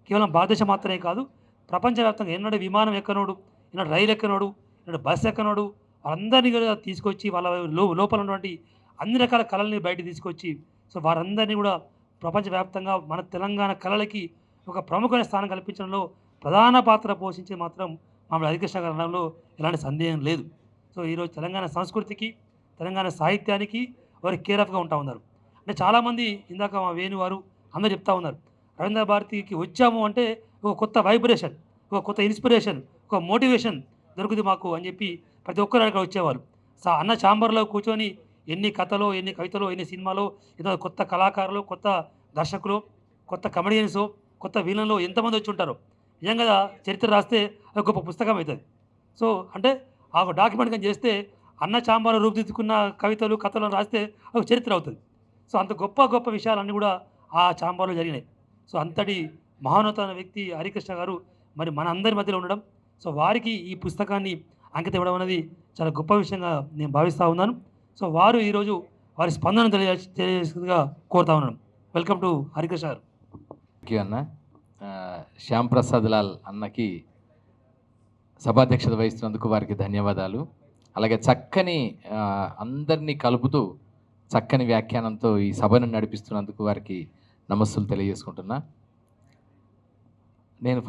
కేవలం భారతదేశం మాత్రమే కాదు, ప్రపంచవ్యాప్తంగా ఎన్నడూ విమానం ఎక్కనోడు, ఎన్నడూ రైలు ఎక్కనోడు, ఎన్నడూ బస్సు ఎక్కనోడు, వాళ్ళందరినీ కూడా తీసుకొచ్చి వాళ్ళ లోపల ఉన్నటువంటి అన్ని రకాల కళల్ని బయట తీసుకొచ్చి సో వారందరినీ కూడా ప్రపంచవ్యాప్తంగా మన తెలంగాణ కళలకి ఒక ప్రముఖమైన స్థానం కల్పించడంలో ప్రధాన పాత్ర పోషించే మాత్రం మామూలు హరికృష్ణ గారి అనడంలో ఎలాంటి సందేహం లేదు. సో ఈరోజు తెలంగాణ సంస్కృతికి తెలంగాణ సాహిత్యానికి వారు కేర్ ఆఫ్గా ఉంటా ఉన్నారు. అంటే చాలామంది ఇందాక మా వేణు వారు అందరూ చెప్తా ఉన్నారు, రవీంద్ర భారతికి వచ్చాము అంటే ఒక కొత్త వైబ్రేషన్, ఒక కొత్త ఇన్స్పిరేషన్, ఒక మోటివేషన్ దొరుకుతుంది మాకు అని చెప్పి ప్రతి ఒక్కరు అక్కడ వచ్చేవారు. అన్న ఛాంబర్లో కూర్చొని ఎన్ని కథలో, ఎన్ని కవితలో, ఎన్ని సినిమాలో, ఏదో కొత్త కళాకారులు, కొత్త దర్శకులు, కొత్త కమెడియన్స్, కొత్త విలన్లు ఎంతమంది వచ్చి ఉంటారో. నిజంగా చరిత్ర రాస్తే అది గొప్ప పుస్తకం అవుతుంది. సో అంటే ఆ డాక్యుమెంట్ కానీ చేస్తే అన్న చాంబాలో రూపుదిద్దుకున్న కవితలు, కథలను రాస్తే ఒక చరిత్ర అవుతుంది. సో అంత గొప్ప గొప్ప విషయాలన్నీ కూడా ఆ చాంబాలో జరిగినాయి. సో అంతటి మహోన్నతమైన వ్యక్తి హరికృష్ణ గారు మరి మన అందరి మధ్యలో ఉండడం, సో వారికి ఈ పుస్తకాన్ని అంకితం ఇవ్వడం అనేది చాలా గొప్ప విషయంగా నేను భావిస్తూ ఉన్నాను. సో వారు ఈరోజు వారి స్పందన తెలియజేసేదిగా కోరుతా ఉన్నాను. వెల్కమ్ టు హరికృష్ణ గారు.
థ్యాంక్ యూ అన్న. శ్యామ్ ప్రసాద్ లాల్ అన్నకి సభాధ్యక్షత వహిస్తున్నందుకు వారికి ధన్యవాదాలు. అలాగే చక్కని అందరినీ కలుపుతూ చక్కని వ్యాఖ్యానంతో ఈ సభను నడిపిస్తున్నందుకు వారికి నమస్సులు తెలియజేసుకుంటున్నా. నేను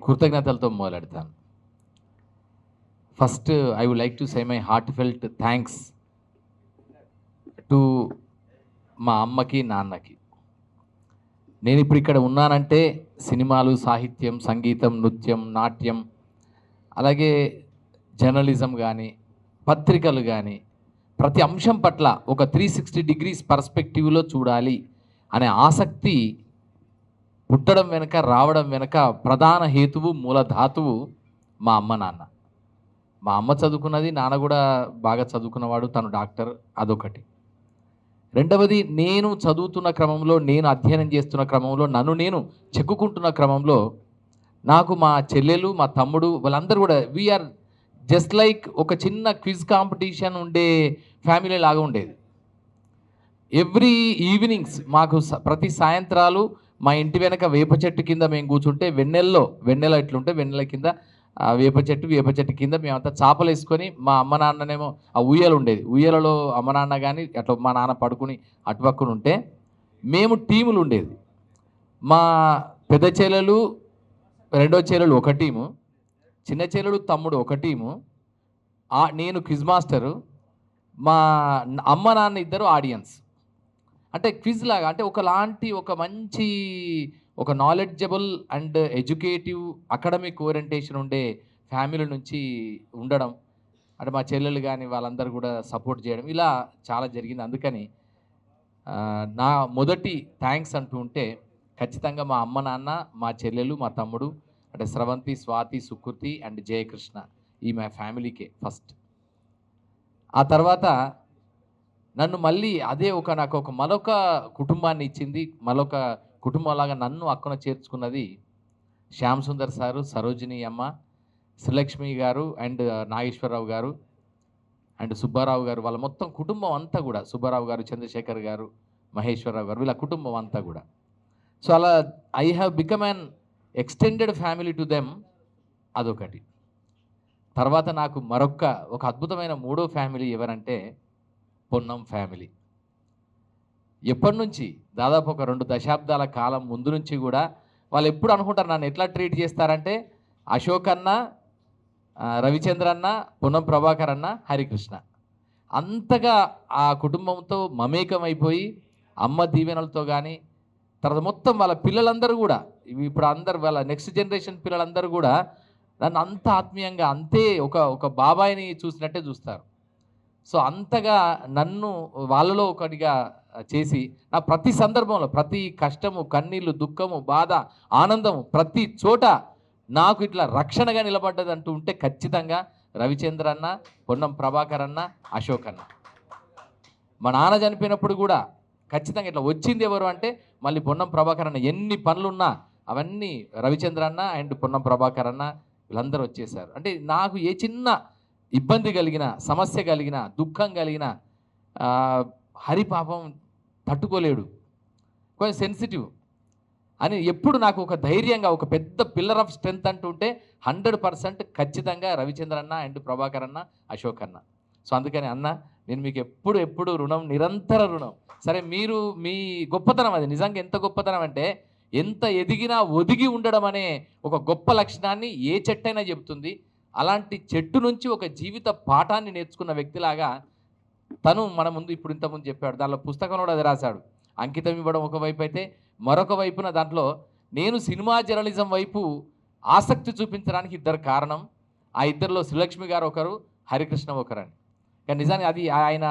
కృతజ్ఞతలతో మొదలెడతాను. First I would like to say my heartfelt thanks to మా అమ్మకి, నాన్నకి. నేను ఇప్పుడు ఇక్కడ ఉన్నానంటే సినిమాలు, సాహిత్యం, సంగీతం, నృత్యం, నాట్యం, అలాగే జర్నలిజం కానీ, పత్రికలు కానీ, ప్రతి అంశం పట్ల ఒక 360 డిగ్రీస్ పర్స్పెక్టివ్లో చూడాలి అనే ఆసక్తి పుట్టడం వెనుక, రావడం వెనుక ప్రధాన హేతువు, మూలధాతువు మా అమ్మ, నాన్న. మా అమ్మ చదువుకున్నది, నాన్న కూడా బాగా చదువుకున్నవాడు, తను డాక్టర్, అదొకటి. రెండవది, నేను చదువుతున్న క్రమంలో, నేను అధ్యయనం చేస్తున్న క్రమంలో, నన్ను నేను చెక్కుకుంటున్న క్రమంలో నాకు మా చెల్లెలు, మా తమ్ముడు, వాళ్ళందరూ కూడా వీఆర్ జస్ట్ లైక్ ఒక చిన్న క్విజ్ కాంపిటీషన్ ఉండే ఫ్యామిలీ లాగా ఉండేది. ఎవ్రీ ఈవినింగ్స్ మాకు ప్రతి సాయంత్రాలు మా ఇంటి వెనక వేప చెట్టు కింద మేము కూర్చుంటే వెన్నెల ఇట్లుంటే వెన్నెల కింద వేప చెట్టు కింద మేమంతా చాపలు వేసుకొని, మా అమ్మ నాన్ననేమో ఆ ఉయ్యలు ఉండేది, ఉయ్యలలో అమ్మ నాన్న కానీ అట్లా మా నాన్న పడుకుని అటుపక్కన ఉంటే మేము టీములు ఉండేది. మా పెద్ద చెల్లెలు, రెండో చెల్లెలు ఒక టీము, చిన్న చెల్లెలు, తమ్ముడు ఒక టీము, నేను క్విజ్ మాస్టరు, మా అమ్మ నాన్న ఇద్దరు ఆడియన్స్. అంటే క్విజ్ లాగా, అంటే ఒక మంచి ఒక knowledgeable and educative academic orientation ఉండే ఫ్యామిలీ నుంచి ఉండడం, అంటే మా చెల్లెలు కానీ వాళ్ళందరూ కూడా సపోర్ట్ చేయడం, ఇలా చాలా జరిగింది. అందుకని నా మొదటి థ్యాంక్స్ అంటూ ఉంటే ఖచ్చితంగా మా అమ్మ నాన్న, మా చెల్లెలు, మా తమ్ముడు, అంటే స్రవంతి, స్వాతి, సుకృతి అండ్ జయకృష్ణ, ఈ మా ఫ్యామిలీకే ఫస్ట్. ఆ తర్వాత నన్ను మళ్ళీ అదే నాకు మరొక కుటుంబాన్ని ఇచ్చింది, మరొక కుటుంబంలాగా నన్ను అక్కన చేర్చుకున్నది శ్యామ్ సుందర్ సారు, సరోజిని అమ్మ, శ్రీలక్ష్మి గారు అండ్ నాగేశ్వరరావు గారు అండ్ సుబ్బారావు గారు, వాళ్ళ మొత్తం కుటుంబం అంతా కూడా, సుబ్బారావు గారు, చంద్రశేఖర్ గారు, మహేశ్వరరావు గారు, వీళ్ళ కుటుంబం అంతా కూడా. సో అలా I have become an extended family to them, అదొకటి. తర్వాత నాకు ఒక అద్భుతమైన మూడో ఫ్యామిలీ ఎవరంటే పొన్నం ఫ్యామిలీ. ఎప్పటి నుంచి దాదాపు ఒక 2 దశాబ్దాల కాలం ముందు నుంచి కూడా వాళ్ళు ఎప్పుడు అనుకుంటారు నన్ను ఎట్లా ట్రీట్ చేస్తారంటే అశోక్ అన్న, రవిచంద్ర అన్న, పొన్నం ప్రభాకర్ అన్న, హరికృష్ణ. అంతగా ఆ కుటుంబంతో మమేకం అయిపోయి అమ్మ దీవెనలతో కానీ, తర్వాత మొత్తం వాళ్ళ పిల్లలందరూ కూడా, ఇప్పుడు అందరు వాళ్ళ నెక్స్ట్ జనరేషన్ పిల్లలందరూ కూడా నన్ను అంత ఆత్మీయంగా, అంతే ఒక బాబాయిని చూసినట్టే చూస్తారు. సో అంతగా నన్ను వాళ్ళలో ఒకటిగా చేసి నా ప్రతి సందర్భంలో, ప్రతి కష్టము, కన్నీళ్ళు, దుఃఖము, బాధ, ఆనందము, ప్రతి చోట నాకు ఇట్లా రక్షణగా నిలబడ్డది అంటూ ఉంటే ఖచ్చితంగా రవిచంద్ర అన్న, పొన్నం ప్రభాకర్ అన్న, అశోక్ అన్న. మా నాన్న చనిపోయినప్పుడు కూడా ఖచ్చితంగా ఇట్లా వచ్చింది ఎవరు అంటే మళ్ళీ పొన్నం ప్రభాకర్ అన్న. ఎన్ని పనులున్నా అవన్నీ రవిచంద్ర అన్న అండ్ పొన్నం ప్రభాకర్ అన్న వీళ్ళందరూ వచ్చేసారు. అంటే నాకు ఏ చిన్న ఇబ్బంది కలిగిన, సమస్య కలిగిన, దుఃఖం కలిగిన, హరి పాపం తట్టుకోలేడు, కొంచెం సెన్సిటివ్ అని ఎప్పుడు నాకు ఒక ధైర్యంగా, ఒక పెద్ద పిల్లర్ ఆఫ్ స్ట్రెంగ్త్ అంటుంటే 100% ఖచ్చితంగా రవిచంద్ర అన్న అండ్ ప్రభాకర్ అన్న, అశోక్ అన్న. సో అందుకని అన్న నేను మీకు ఎప్పుడు రుణం, నిరంతర రుణం. సరే, మీరు మీ గొప్పతనం అది నిజంగా ఎంత గొప్పతనం అంటే, ఎంత ఎదిగినా ఒదిగి ఉండడం అనే ఒక గొప్ప లక్షణాన్ని ఏ చెట్టైనా చెబుతుంది. అలాంటి చెట్టు నుంచి ఒక జీవిత పాఠాన్ని నేర్చుకున్న వ్యక్తిలాగా తను మన ముందు ఇప్పుడు ఇంతకుముందు చెప్పాడు. దానిలో పుస్తకంలో కూడా అది రాశాడు. అంకితం ఇవ్వడం ఒకవైపు అయితే, మరొక వైపున దాంట్లో నేను సినిమా జర్నలిజం వైపు ఆసక్తి చూపించడానికి ఇద్దరు కారణం. ఆ ఇద్దరిలో శ్రీలక్ష్మి గారు ఒకరు, హరికృష్ణ ఒకరని. కానీ నిజానికి అది ఆయన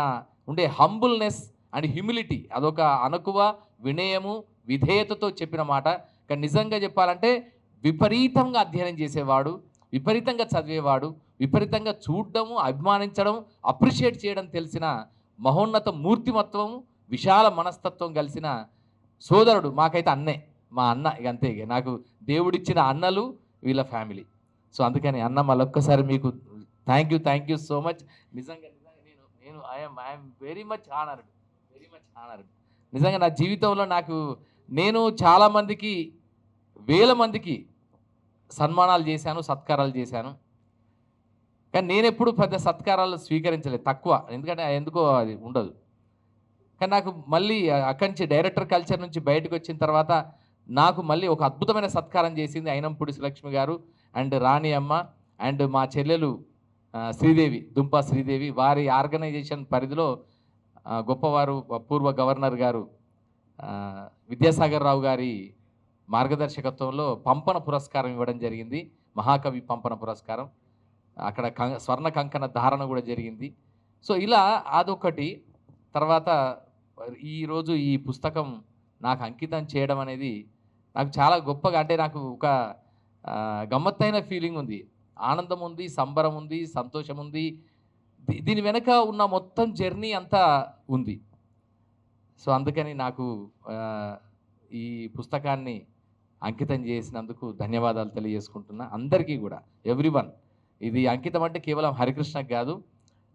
ఉండే హంబుల్నెస్ అండ్ హ్యూమిలిటీ, అదొక అణకువ, వినయము, విధేయతతో చెప్పిన మాట. కానీ నిజంగా చెప్పాలంటే విపరీతంగా అధ్యయనం చేసేవాడు, విపరీతంగా చదివేవాడు, విపరీతంగా చూడడము, అభిమానించడం, అప్రిషియేట్ చేయడం తెలిసిన మహోన్నత మూర్తిమత్వము, విశాల మనస్తత్వం కలిసిన సోదరుడు. మాకైతే అన్నే, మా అన్న. ఇక అంతే, ఇక నాకు దేవుడిచ్చిన అన్నలు వీళ్ళ ఫ్యామిలీ. సో అందుకని అన్న మళ్ళొక్కసారి మీకు థ్యాంక్ యూ సో మచ్. నిజంగా నేను ఐఎమ్ వెరీ మచ్ ఆనర్డ్. నిజంగా నా జీవితంలో నేను చాలామందికి, వేల మందికి సన్మానాలు చేశాను, సత్కారాలు చేశాను. కానీ నేను ఎప్పుడు పెద్ద సత్కారాలు స్వీకరించలేదు, తక్కువ. ఎందుకంటే ఎందుకో అది ఉండదు. కానీ నాకు మళ్ళీ అక్కడి నుంచి డైరెక్టర్ కల్చర్ నుంచి బయటకు వచ్చిన తర్వాత నాకు మళ్ళీ ఒక అద్భుతమైన సత్కారం చేసింది అయినంపూడి శ్రీలక్ష్మి గారు అండ్ రాణి అమ్మ అండ్ మా చెల్లెలు శ్రీదేవి, దుంపా శ్రీదేవి. వారి ఆర్గనైజేషన్ పరిధిలో గొప్పవారు పూర్వ గవర్నర్ గారు విద్యాసాగర్ రావు గారి మార్గదర్శకత్వంలో పంపన పురస్కారం ఇవ్వడం జరిగింది. మహాకవి పంపన పురస్కారం. అక్కడ స్వర్ణ కంకణ ధారణ కూడా జరిగింది. సో ఇలా అదొకటి. తర్వాత ఈరోజు ఈ పుస్తకం నాకు అంకితం చేయడం అనేది నాకు చాలా గొప్పగా, అంటే నాకు ఒక గమ్మత్తైన ఫీలింగ్ ఉంది, ఆనందం ఉంది, సంబరం ఉంది, సంతోషం ఉంది. దీని వెనక ఉన్న మొత్తం జర్నీ అంతా ఉంది. సో అందుకని నాకు ఈ పుస్తకాన్ని అంకితం చేసినందుకు ధన్యవాదాలు తెలియజేసుకుంటున్నా అందరికీ కూడా, ఎవ్రీవన్. ఇది అంకితం అంటే కేవలం హరికృష్ణకు కాదు,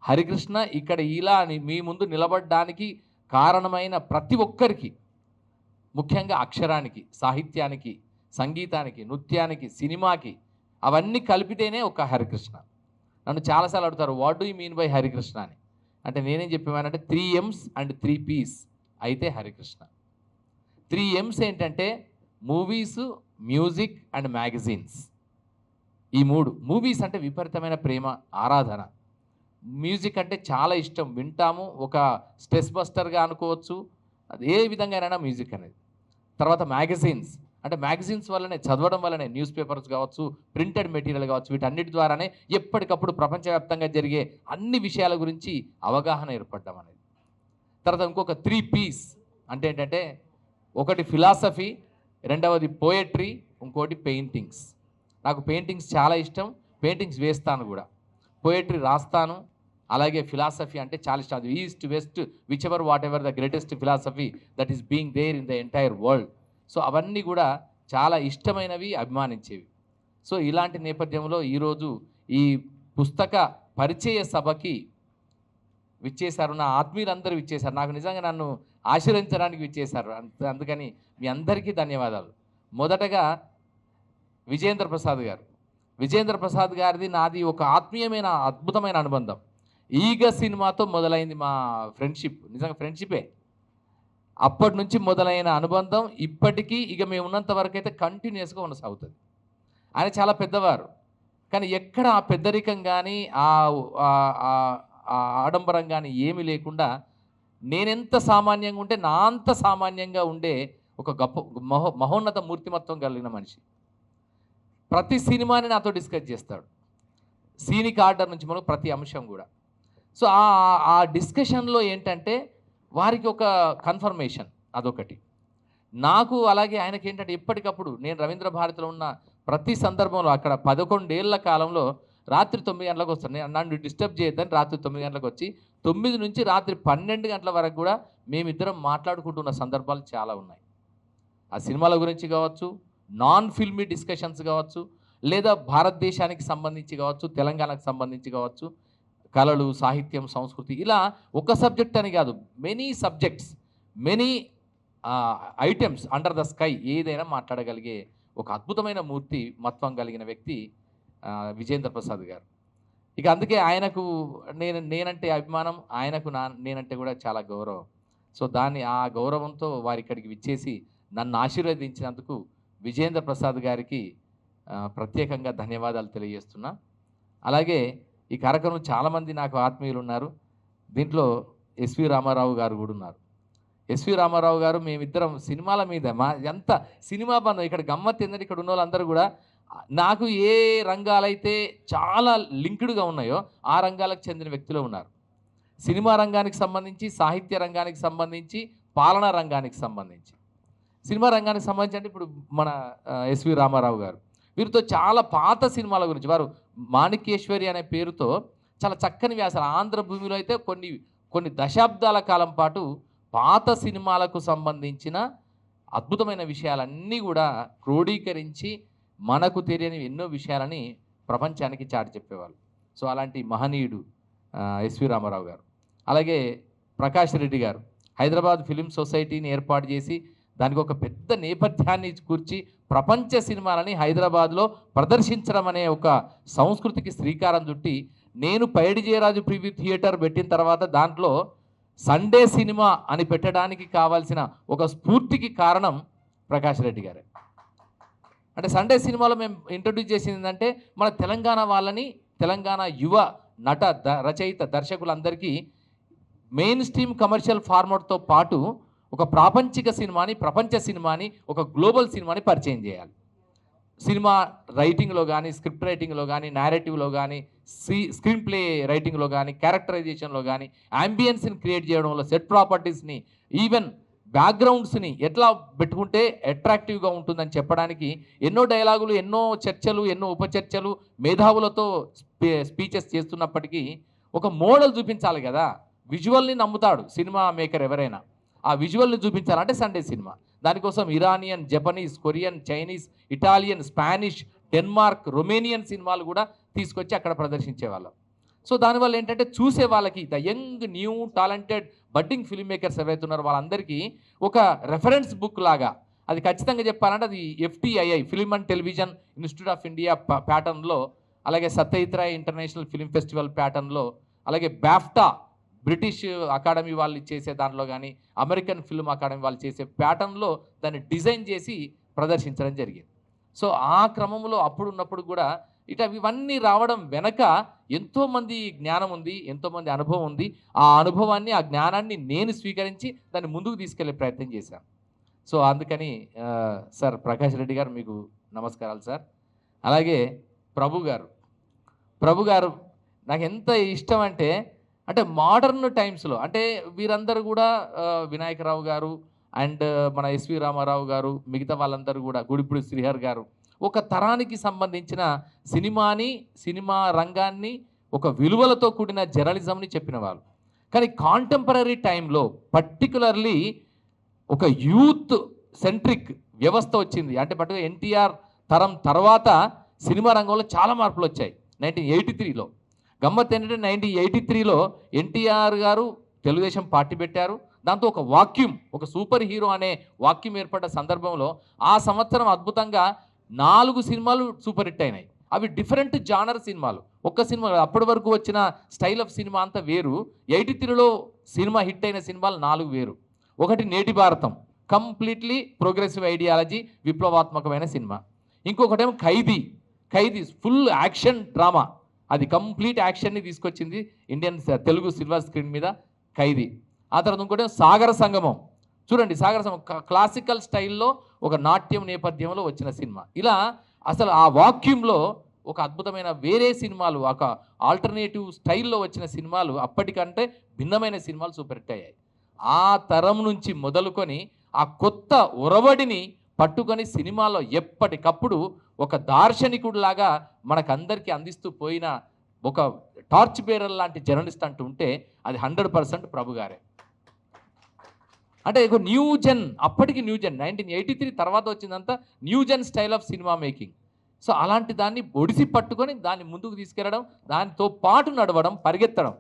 హరికృష్ణ ఇక్కడ ఇలా మీ ముందు నిలబడడానికి కారణమైన ప్రతి ఒక్కరికి, ముఖ్యంగా అక్షరానికి, సాహిత్యానికి, సంగీతానికి, నృత్యానికి, సినిమాకి, అవన్నీ కలిపితేనే ఒక హరికృష్ణ. నన్ను చాలాసార్లు అడుగుతారు, what do you mean by Harikrishna అని. అంటే నేనేం చెప్పేవానంటే 3 M's అండ్ 3 P's అయితే హరికృష్ణ. 3 M's ఏంటంటే మూవీస్, మ్యూజిక్ అండ్ మ్యాగజైన్స్. ఈ 3. మూవీస్ అంటే విపరీతమైన ప్రేమ, ఆరాధన. మ్యూజిక్ అంటే చాలా ఇష్టం, వింటాము, ఒక స్ట్రెస్ బస్టర్గా అనుకోవచ్చు, అది ఏ విధంగానైనా మ్యూజిక్ అనేది. తర్వాత మ్యాగజైన్స్ అంటే మ్యాగజైన్స్ వల్లనే, చదవడం వల్లనే, న్యూస్ పేపర్స్ కావచ్చు, ప్రింటెడ్ మెటీరియల్ కావచ్చు, వీటన్నిటి ద్వారానే ఎప్పటికప్పుడు ప్రపంచవ్యాప్తంగా జరిగే అన్ని విషయాల గురించి అవగాహన ఏర్పడడం అనేది. తర్వాత ఇంకొక 3 P's అంటే ఏంటంటే, ఒకటి ఫిలాసఫీ, రెండవది పోయట్రీ, ఇంకోటి పెయింటింగ్స్. నాకు పెయింటింగ్స్ చాలా ఇష్టం, పెయింటింగ్స్ వేస్తాను కూడా, పోయట్రీ రాస్తాను. అలాగే ఫిలాసఫీ అంటే చాలా ఇష్టం. అది east west whichever whatever the greatest philosophy that is being there in the entire world. So అవన్నీ కూడా చాలా ఇష్టమైనవి, అభిమానించేవి. సో ఇలాంటి నేపథ్యంలో ఈరోజు ఈ పుస్తక పరిచయ సభకి విచ్చేశారు, నా ఆత్మీయులందరూ విచ్చేశారు, నాకు నిజంగా నన్ను ఆశీర్వదించడానికి విచ్చేశారు. అందుకని మీ అందరికీ ధన్యవాదాలు. మొదటగా విజయేంద్ర ప్రసాద్ గారిది నాది ఒక ఆత్మీయమైన, అద్భుతమైన అనుబంధం. ఈగ సినిమాతో మొదలైంది మా ఫ్రెండ్షిప్, నిజంగా ఫ్రెండ్షిపే. అప్పటి నుంచి మొదలైన అనుబంధం ఇప్పటికీ ఇక మేము ఉన్నంత వరకు అయితే కంటిన్యూస్గా కొనసాగుతుంది. ఆయన చాలా పెద్దవారు, కానీ ఎక్కడ ఆ పెద్దరికం కానీ ఆ ఆడంబరం కానీ ఏమీ లేకుండా నేనెంత సామాన్యంగా ఉంటే నా అంత సామాన్యంగా ఉండే ఒక గొప్ప మహోన్నత మూర్తిమత్వం కలిగిన మనిషి. ప్రతి సినిమాని నాతో డిస్కస్ చేస్తాడు, సీనిక్ ఆర్డర్ నుంచి మనకు ప్రతి అంశం కూడా. సో ఆ డిస్కషన్లో ఏంటంటే వారికి ఒక కన్ఫర్మేషన్, అదొకటి. నాకు అలాగే ఆయనకి ఏంటంటే ఎప్పటికప్పుడు నేను రవీంద్ర భారతిలో ఉన్న ప్రతి సందర్భంలో అక్కడ 11 ఏళ్ల కాలంలో రాత్రి 9 గంటలకు వస్తాను. నన్ను డిస్టర్బ్ చేయొద్దని రాత్రి 9 గంటలకు వచ్చి 9 నుంచి రాత్రి 12 గంటల వరకు కూడా మేమిద్దరం మాట్లాడుకుంటున్న సందర్భాలు చాలా ఉన్నాయి. ఆ సినిమాల గురించి కావచ్చు, నాన్ ఫిల్మీ డిస్కషన్స్ కావచ్చు, లేదా భారతదేశానికి సంబంధించి కావచ్చు, తెలంగాణకు సంబంధించి కావచ్చు, కళలు, సాహిత్యం, సంస్కృతి, ఇలా ఒక సబ్జెక్ట్ అని కాదు, many subjects, many items under the sky ఏదైనా మాట్లాడగలిగే ఒక అద్భుతమైన మూర్తి మత్వం కలిగిన వ్యక్తి విజయేంద్ర ప్రసాద్ గారు. ఇక అందుకే ఆయనకు నేనంటే అభిమానం, ఆయనకు నేనంటే కూడా చాలా గౌరవం. సో ఆ గౌరవంతో వారి ఇక్కడికి విచ్చేసి నన్ను ఆశీర్వదించినందుకు విజేంద్ర ప్రసాద్ గారికి ప్రత్యేకంగా ధన్యవాదాలు తెలియజేస్తున్నా. అలాగే ఈ కార్యక్రమం చాలామంది నాకు ఆత్మీయులు ఉన్నారు. దీంట్లో ఎస్వి రామారావు గారు కూడా ఉన్నారు. ఎస్వి రామారావు గారు మేమిద్దరం సినిమాల మీద ఎంత సినిమా బంధం. ఇక్కడ గమ్మత్ ఏంటంటే ఇక్కడ ఉన్న వాళ్ళందరూ కూడా నాకు ఏ రంగాలైతే చాలా లింక్డ్గా ఉన్నాయో ఆ రంగాలకు చెందిన వ్యక్తులు ఉన్నారు. సినిమా రంగానికి సంబంధించి, సాహిత్య రంగానికి సంబంధించి, పాలనా రంగానికి సంబంధించి. సినిమా రంగానికి సంబంధించి అంటే ఇప్పుడు మన ఎస్వి రామారావు గారు, వీరితో చాలా పాత సినిమాల గురించి వారు మాణిక్యేశ్వరి అనే పేరుతో చాలా చక్కని వ్యాసాలు, ఆంధ్రభూమిలో అయితే కొన్ని దశాబ్దాల కాలం పాటు పాత సినిమాలకు సంబంధించిన అద్భుతమైన విషయాలన్నీ కూడా క్రోడీకరించి మనకు తెలియని ఎన్నో విషయాలని ప్రపంచానికి చాటి చెప్పేవాళ్ళు. సో అలాంటి మహనీయుడు ఎస్వి రామారావు గారు. అలాగే ప్రకాష్ రెడ్డి గారు హైదరాబాద్ ఫిలిం సొసైటీని ఏర్పాటు చేసి దానికి ఒక పెద్ద నేపథ్యాన్ని కూర్చి ప్రపంచ సినిమాలని హైదరాబాద్లో ప్రదర్శించడం అనే ఒక సంస్కృతికి శ్రీకారం చుట్టి, నేను పైడి జయరాజు ప్రివ్యూ థియేటర్ పెట్టిన తర్వాత దాంట్లో సండే సినిమా అని పెట్టడానికి కావాల్సిన ఒక స్ఫూర్తికి కారణం ప్రకాష్ రెడ్డి గారే. అంటే సండే సినిమాలో మేము ఇంట్రడ్యూస్ చేసింది ఏంటంటే మన తెలంగాణ వాళ్ళని, తెలంగాణ యువ నట రచయిత దర్శకులందరికీ మెయిన్ స్ట్రీమ్ కమర్షియల్ ఫార్మాట్తో పాటు ఒక ప్రాపంచిక సినిమాని, ప్రపంచ సినిమాని, ఒక గ్లోబల్ సినిమాని పరిచయం చేయాలి. సినిమా రైటింగ్లో కానీ, స్క్రిప్ట్ రైటింగ్లో కానీ, నేరేటివ్లో కానీ, స్క్రీన్ ప్లే రైటింగ్లో కానీ, క్యారెక్టరైజేషన్లో కానీ, యాంబియన్స్ని క్రియేట్ చేయడంలో, సెట్ ప్రాపర్టీస్ని, ఈవెన్ బ్యాక్గ్రౌండ్స్ని ఎట్లా పెట్టుకుంటే అట్రాక్టివ్గా ఉంటుందని చెప్పడానికి ఎన్నో డైలాగులు, ఎన్నో చర్చలు, ఎన్నో ఉపచర్చలు, మేధావులతో స్పీచెస్ చేస్తున్నప్పటికీ ఒక మోడల్ చూపించాలి కదా. విజువల్ని నమ్ముతాడు సినిమా మేకర్ ఎవరైనా. ఆ విజువల్ని చూపించాలంటే సండే సినిమా. దానికోసం Iranian, Japanese, Korean, Chinese, Italian, Spanish, Denmark, Romanian సినిమాలు కూడా తీసుకొచ్చి అక్కడ ప్రదర్శించేవాళ్ళం. సో దానివల్ల ఏంటంటే చూసే వాళ్ళకి the young, new, talented, budding film makers ఎవరైతే ఉన్నారో వాళ్ళందరికీ ఒక రెఫరెన్స్ బుక్ లాగా, అది ఖచ్చితంగా చెప్పాలంటే అది FTII film and television institute of India ప్యాటర్న్లో, అలాగే Satyajit Ray international film festival ప్యాటర్న్లో, అలాగే BAFTA బ్రిటిష్ అకాడమీ వాళ్ళు చేసే దాంట్లో కానీ, అమెరికన్ ఫిల్మ్ అకాడమీ వాళ్ళు చేసే ప్యాటర్న్లో దాన్ని డిజైన్ చేసి ప్రదర్శించడం జరిగింది. సో ఆ క్రమంలో అప్పుడున్నప్పుడు కూడా ఇవన్నీ రావడం వెనక ఎంతోమంది జ్ఞానం ఉంది, ఎంతోమంది అనుభవం ఉంది. ఆ అనుభవాన్ని, ఆ జ్ఞానాన్ని నేను స్వీకరించి దాన్ని ముందుకు తీసుకెళ్లే ప్రయత్నం చేశాను. సో అందుకని సార్ ప్రకాష్ రెడ్డి గారు మీకు నమస్కారాలు సార్. అలాగే ప్రభు గారు నాకు ఎంత ఇష్టం అంటే మోడర్న్ టైమ్స్లో అంటే వీరందరూ కూడా వినాయకరావు గారు అండ్ మన ఎస్వి రామారావు గారు, మిగతా వాళ్ళందరూ కూడా, గుడిపూడి శ్రీహర్ గారు ఒక తరానికి సంబంధించిన సినిమా రంగాన్ని, ఒక విలువలతో కూడిన జర్నలిజంని చెప్పిన వాళ్ళు. కానీ కాంటెంపరీ టైంలో పర్టికులర్లీ ఒక యూత్ సెంట్రిక్ వ్యవస్థ వచ్చింది. అంటే పట్టుగా NTR తరం తర్వాత సినిమా రంగంలో చాలా మార్పులు వచ్చాయి. 1983లో గమ్మత్ ఏంటంటే 1983లో NTR గారు తెలుగుదేశం పార్టీ పెట్టారు. దాంతో ఒక వాక్యూమ్, ఒక సూపర్ హీరో అనే వాక్యూమ్ ఏర్పడ్డ సందర్భంలో ఆ సంవత్సరం అద్భుతంగా 4 సినిమాలు సూపర్ హిట్ అయినాయి. అవి డిఫరెంట్ జానర్ సినిమాలు. ఒక్క సినిమా అప్పటి వరకు వచ్చిన స్టైల్ ఆఫ్ సినిమా అంతా వేరు. 83లో సినిమా హిట్ అయిన సినిమాలు 4 వేరు. ఒకటి నేటి భారతం, కంప్లీట్లీ ప్రోగ్రెసివ్ ఐడియాలజీ, విప్లవాత్మకమైన సినిమా. ఇంకొకటేమో ఖైదీ ఫుల్ యాక్షన్ డ్రామా, అది కంప్లీట్ యాక్షన్ని తీసుకొచ్చింది ఇండియన్ తెలుగు సిల్వర్ స్క్రీన్ మీద ఖైదీ. ఆ తర్వాత ఇంకోటి సాగర సంగమం. చూడండి, సాగర సంగమం క్లాసికల్ స్టైల్లో ఒక నాట్యం నేపథ్యంలో వచ్చిన సినిమా. ఇలా అసలు ఆ వాక్యూమ్లో ఒక అద్భుతమైన వేరే సినిమాలు, ఒక ఆల్టర్నేటివ్ స్టైల్లో వచ్చిన సినిమాలు, అప్పటికంటే భిన్నమైన సినిమాలు సూపర్ హిట్ అయ్యాయి. ఆ తరం నుంచి మొదలుకొని ఆ కొత్త ఒరవడిని పట్టుకొని సినిమాలో ఎప్పటికప్పుడు ఒక దార్శనికుడిలాగా మనకందరికీ అందిస్తూ పోయిన ఒక టార్చ్ బేరర్ లాంటి జర్నలిస్ట్ అంటూ ఉంటే అది 100% ప్రభు గారే. అంటే ఒక న్యూ జెన్, అప్పటికి న్యూ జెన్ 1983 తర్వాత వచ్చిందంతా new gen style of cinema making. So అలాంటి దాన్ని ఒడిసి పట్టుకొని దాన్ని ముందుకు తీసుకెళ్ళడం, దానితో పాటు నడవడం, పరిగెత్తడం,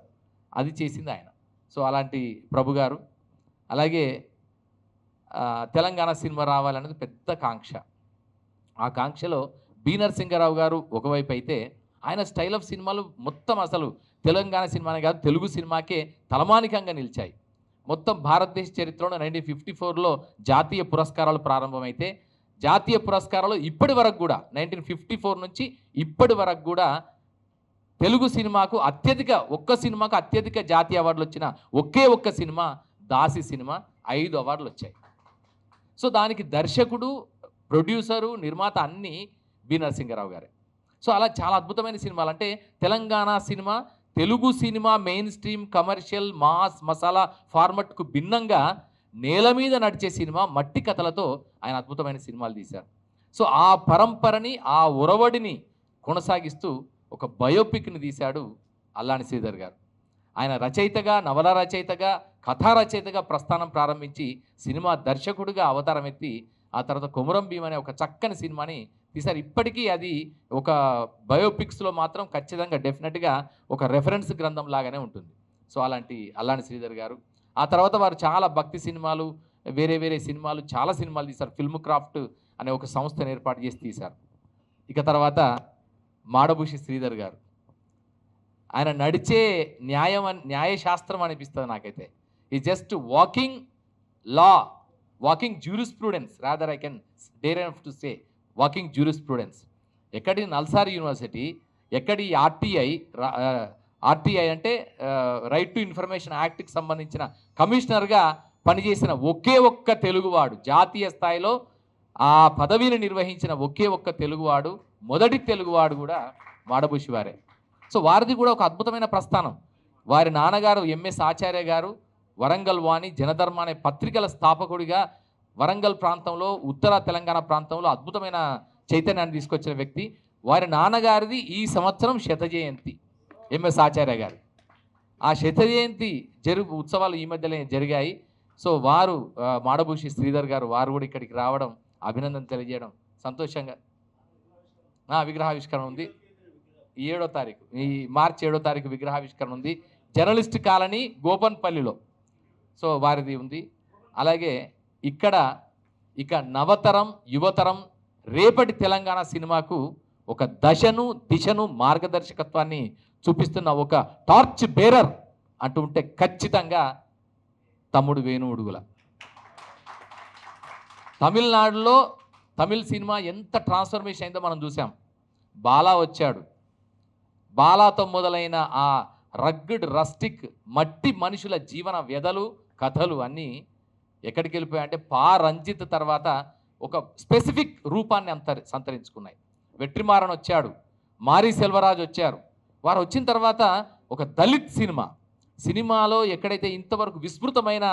అది చేసింది ఆయన. సో అలాంటి ప్రభు గారు. అలాగే తెలంగాణ సినిమా రావాలనేది పెద్ద కాంక్ష. ఆ కాంక్షలో బి నరసింహారావు గారు ఒకవైపు అయితే, ఆయన స్టైల్ ఆఫ్ సినిమాలు మొత్తం అసలు తెలంగాణ సినిమానే కాదు తెలుగు సినిమాకే తలమానికంగా నిలిచాయి. మొత్తం భారతదేశ చరిత్రలో 1954లో జాతీయ పురస్కారాలు ప్రారంభమైతే జాతీయ పురస్కారాలు ఇప్పటి వరకు కూడా 1954 నుంచి ఇప్పటి వరకు కూడా తెలుగు సినిమాకు అత్యధిక జాతీయ అవార్డులు వచ్చిన ఒక్క సినిమా దాసి సినిమా 5 అవార్డులు వచ్చాయి. సో దానికి దర్శకుడు, ప్రొడ్యూసరు, నిర్మాత అన్నీ బి నరసింహారావు గారే. సో అలా చాలా అద్భుతమైన సినిమాలు. అంటే Telangana cinema Telugu cinema mainstream commercial mass masala ఫార్మట్కు భిన్నంగా నేల మీద నడిచే సినిమా మట్టి కథలతో ఆయన అద్భుతమైన సినిమాలు తీశారు. సో ఆ పరంపరని, ఆ ఒరవడిని కొనసాగిస్తూ ఒక బయోపిక్ని తీశాడు అల్లాని శ్రీధర్ గారు. ఆయన రచయితగా, నవల రచయితగా, కథా రచయితగా ప్రస్థానం ప్రారంభించి సినిమా దర్శకుడిగా అవతారం ఎత్తి ఆ తర్వాత కొమురం భీమ్ అనే ఒక చక్కని సినిమాని తీశారు. ఇప్పటికీ అది ఒక బయోపిక్స్లో మాత్రం ఖచ్చితంగా డెఫినెట్గా ఒక రెఫరెన్స్ గ్రంథం లాగానే ఉంటుంది. సో అలాంటి అల్లాని శ్రీధర్ గారు. ఆ తర్వాత వారు చాలా భక్తి సినిమాలు, వేరే సినిమాలు, చాలా సినిమాలు తీశారు. ఫిల్మ్ క్రాఫ్ట్ అనే ఒక సంస్థను ఏర్పాటు చేసి తీశారు. ఇక తర్వాత మాడభూషి శ్రీధర్ గారు. ఆయన నడిచే న్యాయశాస్త్రం అనిపిస్తుంది నాకైతే. ఈ just walking law, walking jurisprudence, rather I can dare enough to say walking jurisprudence. ఎక్కడి నల్సారి యూనివర్సిటీ, ఎక్కడి ఆర్టీఐ అంటే రైట్ టు ఇన్ఫర్మేషన్ యాక్ట్కి సంబంధించిన కమిషనర్గా పనిచేసిన ఒక్క తెలుగువాడు, జాతీయ స్థాయిలో ఆ పదవిని నిర్వహించిన ఒక్క తెలుగువాడు, మొదటి తెలుగువాడు కూడా మాడభూషి వారే. సో వారిది కూడా ఒక అద్భుతమైన ప్రస్థానం. వారి నాన్నగారు ఎంఎస్ ఆచార్య గారు వరంగల్ వాణి, జనధర్మ అనే పత్రికల స్థాపకుడిగా వరంగల్ ప్రాంతంలో, ఉత్తర తెలంగాణ ప్రాంతంలో అద్భుతమైన చైతన్యాన్ని తీసుకొచ్చిన వ్యక్తి. వారి నాన్నగారిది ఈ సంవత్సరం శత జయంతి, ఎంఎస్ ఆచార్య గారు. ఆ శత జయంతి ఉత్సవాలు ఈ మధ్యలో జరిగాయి. సో వారు మాడభూషి శ్రీధర్ గారు వారు కూడా ఇక్కడికి రావడం, అభినందన తెలియజేయడం సంతోషంగా. విగ్రహావిష్కరణ ఉంది 7వ తారీఖు, ఈ మార్చి 7వ తారీఖు విగ్రహావిష్కరణ ఉంది జర్నలిస్ట్ కాలనీ గోపన్పల్లిలో. సో వారిది ఉంది. అలాగే ఇక నవతరం, యువతరం, రేపటి తెలంగాణ సినిమాకు ఒక దిశను మార్గదర్శకత్వాన్ని చూపిస్తున్న ఒక టార్చ్ బేరర్ అంటూ ఉంటే ఖచ్చితంగా తమ్ముడు వేణు ఉడుగుల. తమిళనాడులో తమిళ్ సినిమా ఎంత ట్రాన్స్ఫర్మేషన్ అయిందో మనం చూసాం. బాలా వచ్చాడు. బాలాతో మొదలైన ఆ రగ్గుడ్ రస్టిక్ మట్టి మనుషుల జీవన వ్యధలు, కథలు అన్నీ ఎక్కడికి వెళ్ళిపోయాయంటే రంజిత్ తర్వాత ఒక స్పెసిఫిక్ రూపాన్ని సంతరించుకున్నాయి. వెట్రిమారన్ వచ్చాడు, మారీ సెల్వరాజ్ వచ్చారు. వారు వచ్చిన తర్వాత ఒక దళిత్ సినిమాలో ఎక్కడైతే ఇంతవరకు విస్మృతమైన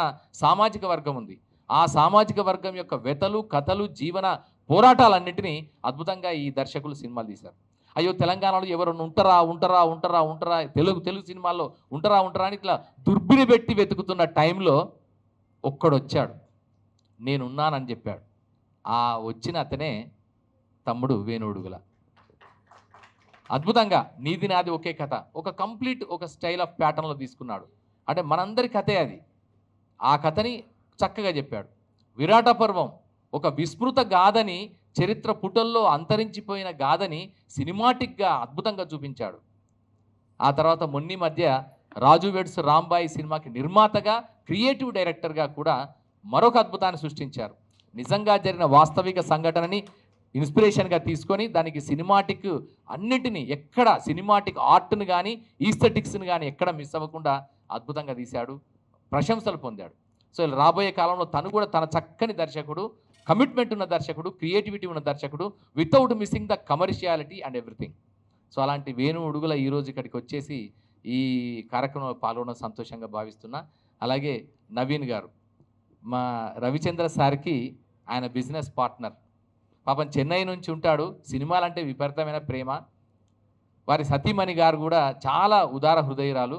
సామాజిక వర్గం ఉంది, ఆ సామాజిక వర్గం యొక్క వ్యతలు, కథలు, జీవన పోరాటాలన్నింటినీ అద్భుతంగా ఈ దర్శకులు సినిమాలు తీశారు. అయ్యో తెలంగాణలో ఎవరన్నా ఉంటారా తెలుగు సినిమాల్లో ఉంటారా అని ఇట్లా దుర్బిని పెట్టి వెతుకుతున్న టైంలో ఒక్కడొచ్చాడు, నేనున్నానని చెప్పాడు. ఆ వచ్చిన అతనే తమ్ముడు వేణు ఉడుగుల. అద్భుతంగా నీది నాది ఒకే కథ, ఒక కంప్లీట్ ఒక స్టైల్ ఆఫ్ ప్యాటర్న్లో తీసుకున్నాడు. అంటే మనందరి కథే అది. ఆ కథని చక్కగా చెప్పాడు. విరాట పర్వం ఒక విస్మృత గాథని, చరిత్ర పుటల్లో అంతరించిపోయిన గాథని సినిమాటిక్గా అద్భుతంగా చూపించాడు. ఆ తర్వాత మొన్ని మధ్య రాజు వెడ్స్ రాంబాయి సినిమాకి నిర్మాతగా, క్రియేటివ్ డైరెక్టర్గా కూడా మరొక అద్భుతాన్ని సృష్టించారు. నిజంగా జరిగిన వాస్తవిక సంఘటనని ఇన్స్పిరేషన్గా తీసుకొని దానికి సినిమాటిక్ అన్నిటినీ ఎక్కడ సినిమాటిక్ ఆర్ట్ని కానీ ఈస్థెటిక్స్ని కానీ ఎక్కడ మిస్ అవ్వకుండా అద్భుతంగా తీశాడు, ప్రశంసలు పొందాడు. సో రాబోయే కాలంలో తను కూడా తన చక్కని దర్శకుడు, కమిట్మెంట్ ఉన్న దర్శకుడు, క్రియేటివిటీ ఉన్న దర్శకుడు, without missing the commerciality and everything. So అలాంటి వేణు ఉడుగుల ఈరోజు ఇక్కడికి వచ్చేసి ఈ కార్యక్రమంలో పాల్గొనడం సంతోషంగా భావిస్తున్నా. అలాగే నవీన్ గారు, మా రవిచంద్ర సార్కి ఆయన బిజినెస్ పార్ట్నర్. పాపం చెన్నై నుంచి ఉంటాడు, సినిమాలంటే విపరీతమైన ప్రేమ. వారి సతీమణి గారు కూడా చాలా ఉదార హృదయరాలు.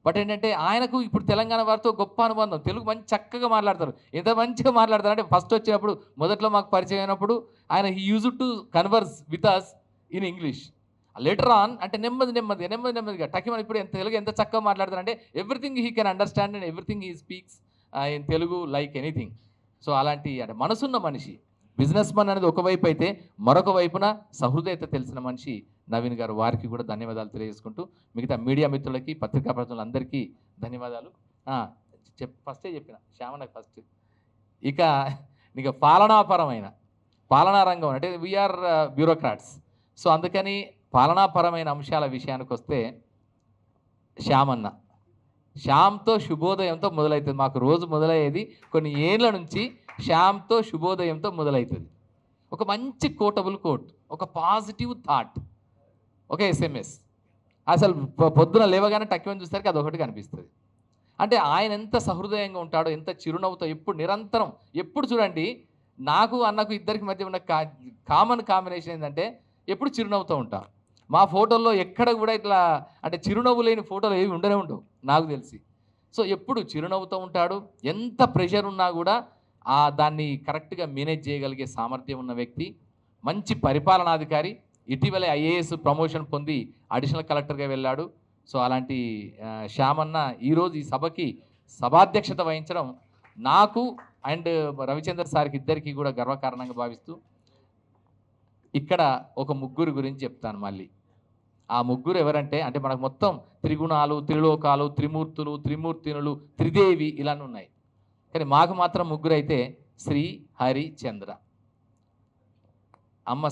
బట్ ఏంటంటే ఆయనకు ఇప్పుడు తెలంగాణ వారితో గొప్ప అనుబంధం. తెలుగు మంచి చక్కగా మాట్లాడతారు. ఎంత మంచిగా మాట్లాడతారు అంటే ఫస్ట్ వచ్చినప్పుడు మొదట్లో మాకు పరిచయం అయినప్పుడు ఆయన he use to converse with us in English. Later on అంటే నెమ్మదిగా టకిమని ఇప్పుడు తెలుగు ఎంత చక్కగా మాట్లాడతారంటే everything he can understand and everything he speaks in Telugu like anything. So అలాంటి అంటే మనసున్న మనిషి, బిజినెస్ మన్ అనేది ఒకవైపు అయితే మరొక వైపున సహృదయత తెలిసిన మనిషి నవీన్ గారు, వారికి కూడా ధన్యవాదాలు తెలియజేసుకుంటూ మిగతా మీడియా మిత్రులకి, పత్రికా ప్రతినిధులందరికీ ధన్యవాదాలు. ఫస్టే చెప్పిన శ్యామనకు ఫస్ట్. ఇక పాలనా రంగం అంటే వీఆర్ బ్యూరోక్రాట్స్. సో అందుకని పాలనాపరమైన అంశాల విషయానికి వస్తే శ్యామ్తో శుభోదయంతో మొదలవుతుంది. మాకు రోజు మొదలయ్యేది కొన్ని ఏళ్ళ నుంచి శ్యామ్తో శుభోదయంతో మొదలవుతుంది. ఒక మంచి కోటబుల్ కోట్, ఒక పాజిటివ్ థాట్, ఒక ఎస్ఎంఎస్. అసలు పొద్దున లేవగానే టక్కివని చూసరికి అది ఒకటి కనిపిస్తుంది. అంటే ఆయన ఎంత సహృదయంగా ఉంటాడో, ఎంత చిరునవ్వుతో ఎప్పుడు నిరంతరం, ఎప్పుడు చూడండి నాకు అన్నకు ఇద్దరికి మధ్య ఉన్న కామన్ కాంబినేషన్ ఏంటంటే ఎప్పుడు చిరునవ్వుతూ ఉంటాం. మా ఫోటోల్లో ఎక్కడ కూడా ఇట్లా అంటే చిరునవ్వు లేని ఫోటోలు ఏవి ఉండనే ఉండవు నాకు తెలిసి. సో ఎప్పుడు చిరునవ్వుతూ ఉంటాడు. ఎంత ప్రెషర్ ఉన్నా కూడా దాన్ని కరెక్ట్గా మేనేజ్ చేయగలిగే సామర్థ్యం ఉన్న వ్యక్తి, మంచి పరిపాలనాధికారి. ఇటీవలే ఐఏఎస్ ప్రమోషన్ పొంది అడిషనల్ కలెక్టర్గా వెళ్ళాడు. సో అలాంటి శ్యామన్న ఈరోజు ఈ సభకి సభాధ్యక్షత వహించడం నాకు అండ్ రవిచంద్ర సార్కి ఇద్దరికీ కూడా గర్వకారణంగా భావిస్తూ ఇక్కడ ఒక ముగ్గురు గురించి చెప్తాను మళ్ళీ. ఆ ముగ్గురు ఎవరంటే అంటే మనకు మొత్తం త్రిగుణాలు, త్రిలోకాలు, త్రిమూర్తులు, త్రిమూర్తినులు, త్రిదేవి ఇలా ఉన్నాయి. కానీ మాకు మాత్రం ముగ్గురు అయితే శ్రీ, హరి, చంద్ర. అమ్మ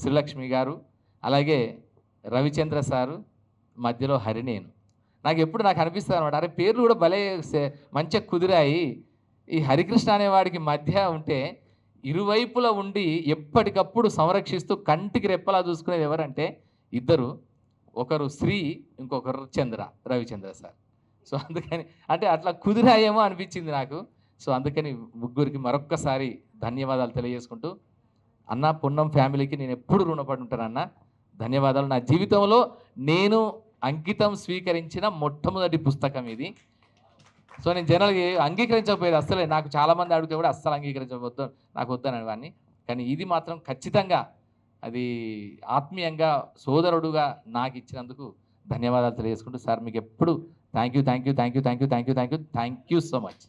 శ్రీలక్ష్మి గారు, అలాగే రవిచంద్ర సారు, మధ్యలో హరి, నేను. నాకు అనిపిస్తుంది అనమాట, అరే పేర్లు కూడా భలే మంచిగా కుదిరాయి. ఈ హరికృష్ణ అనేవాడికి మధ్య ఉంటే ఇరువైపులా ఉండి ఎప్పటికప్పుడు సంరక్షిస్తూ కంటికి రెప్పలా చూసుకునేది ఎవరంటే ఇద్దరు, ఒకరు శ్రీ, ఇంకొకరు రవిచంద్ర సార్. సో అందుకని అంటే అట్లా కుదిరాయేమో అనిపించింది నాకు. సో అందుకని ముగ్గురికి మరొక్కసారి ధన్యవాదాలు తెలియజేసుకుంటూ, అన్న పున్నం ఫ్యామిలీకి నేను ఎప్పుడు రుణపడి ఉంటానన్న. ధన్యవాదాలు. నా జీవితంలో నేను అంకితం స్వీకరించిన మొట్టమొదటి పుస్తకం ఇది. సో నేను జనరల్గా అంగీకరించకపోయేది అస్సలే. నాకు చాలామంది అడిగితే కూడా అస్సలు అంగీకరించవద్దు, నాకు వద్దనే వాడిని. కానీ ఇది మాత్రం ఖచ్చితంగా అది ఆత్మీయంగా సోదరుడుగా నాకు ఇచ్చినందుకు ధన్యవాదాలు తెలియజేసుకుంటూ, సార్ మీకు ఎప్పుడు thank you so much.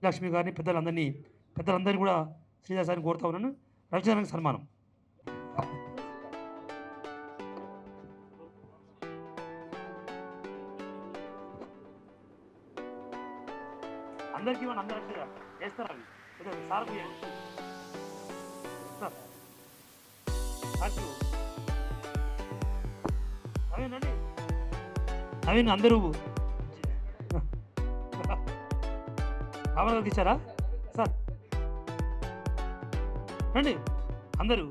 Lakshmi గారిని పెద్దలందరినీ కూడా శ్రీధర్ సార్ని కోరుతా ఉన్నాను. రవిచంద్రకి సన్మానం. అందరికీ అందరూ చేస్తారు అవి సార్ నవీన్ అందరూ కావాలకి ఇచ్చారా సార్? రండి అందరూ.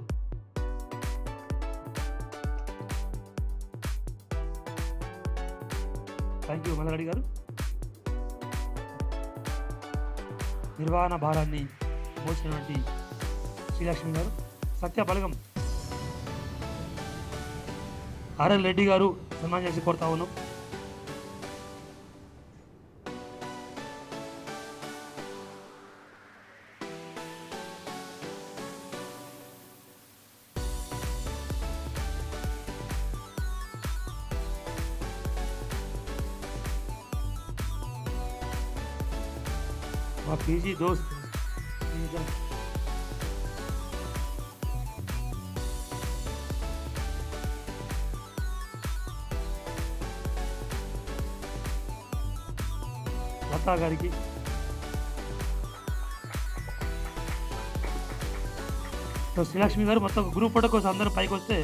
థ్యాంక్ యూ మల్లారెడ్డి గారు. నిర్వహణ భారాన్ని మోసినటువంటి శ్రీలక్ష్మి గారు, సత్య బలగం ఆర్ఎల్ రెడ్డి గారు సన్మానం చేసి కోరుతా ఉన్నాం. మా పీజీ దోస్త్ లతా గారికి, శ్రీలక్ష్మి గారు మొత్తం గ్రూప్ ఫోటో కోసం అందరూ పైకి వస్తే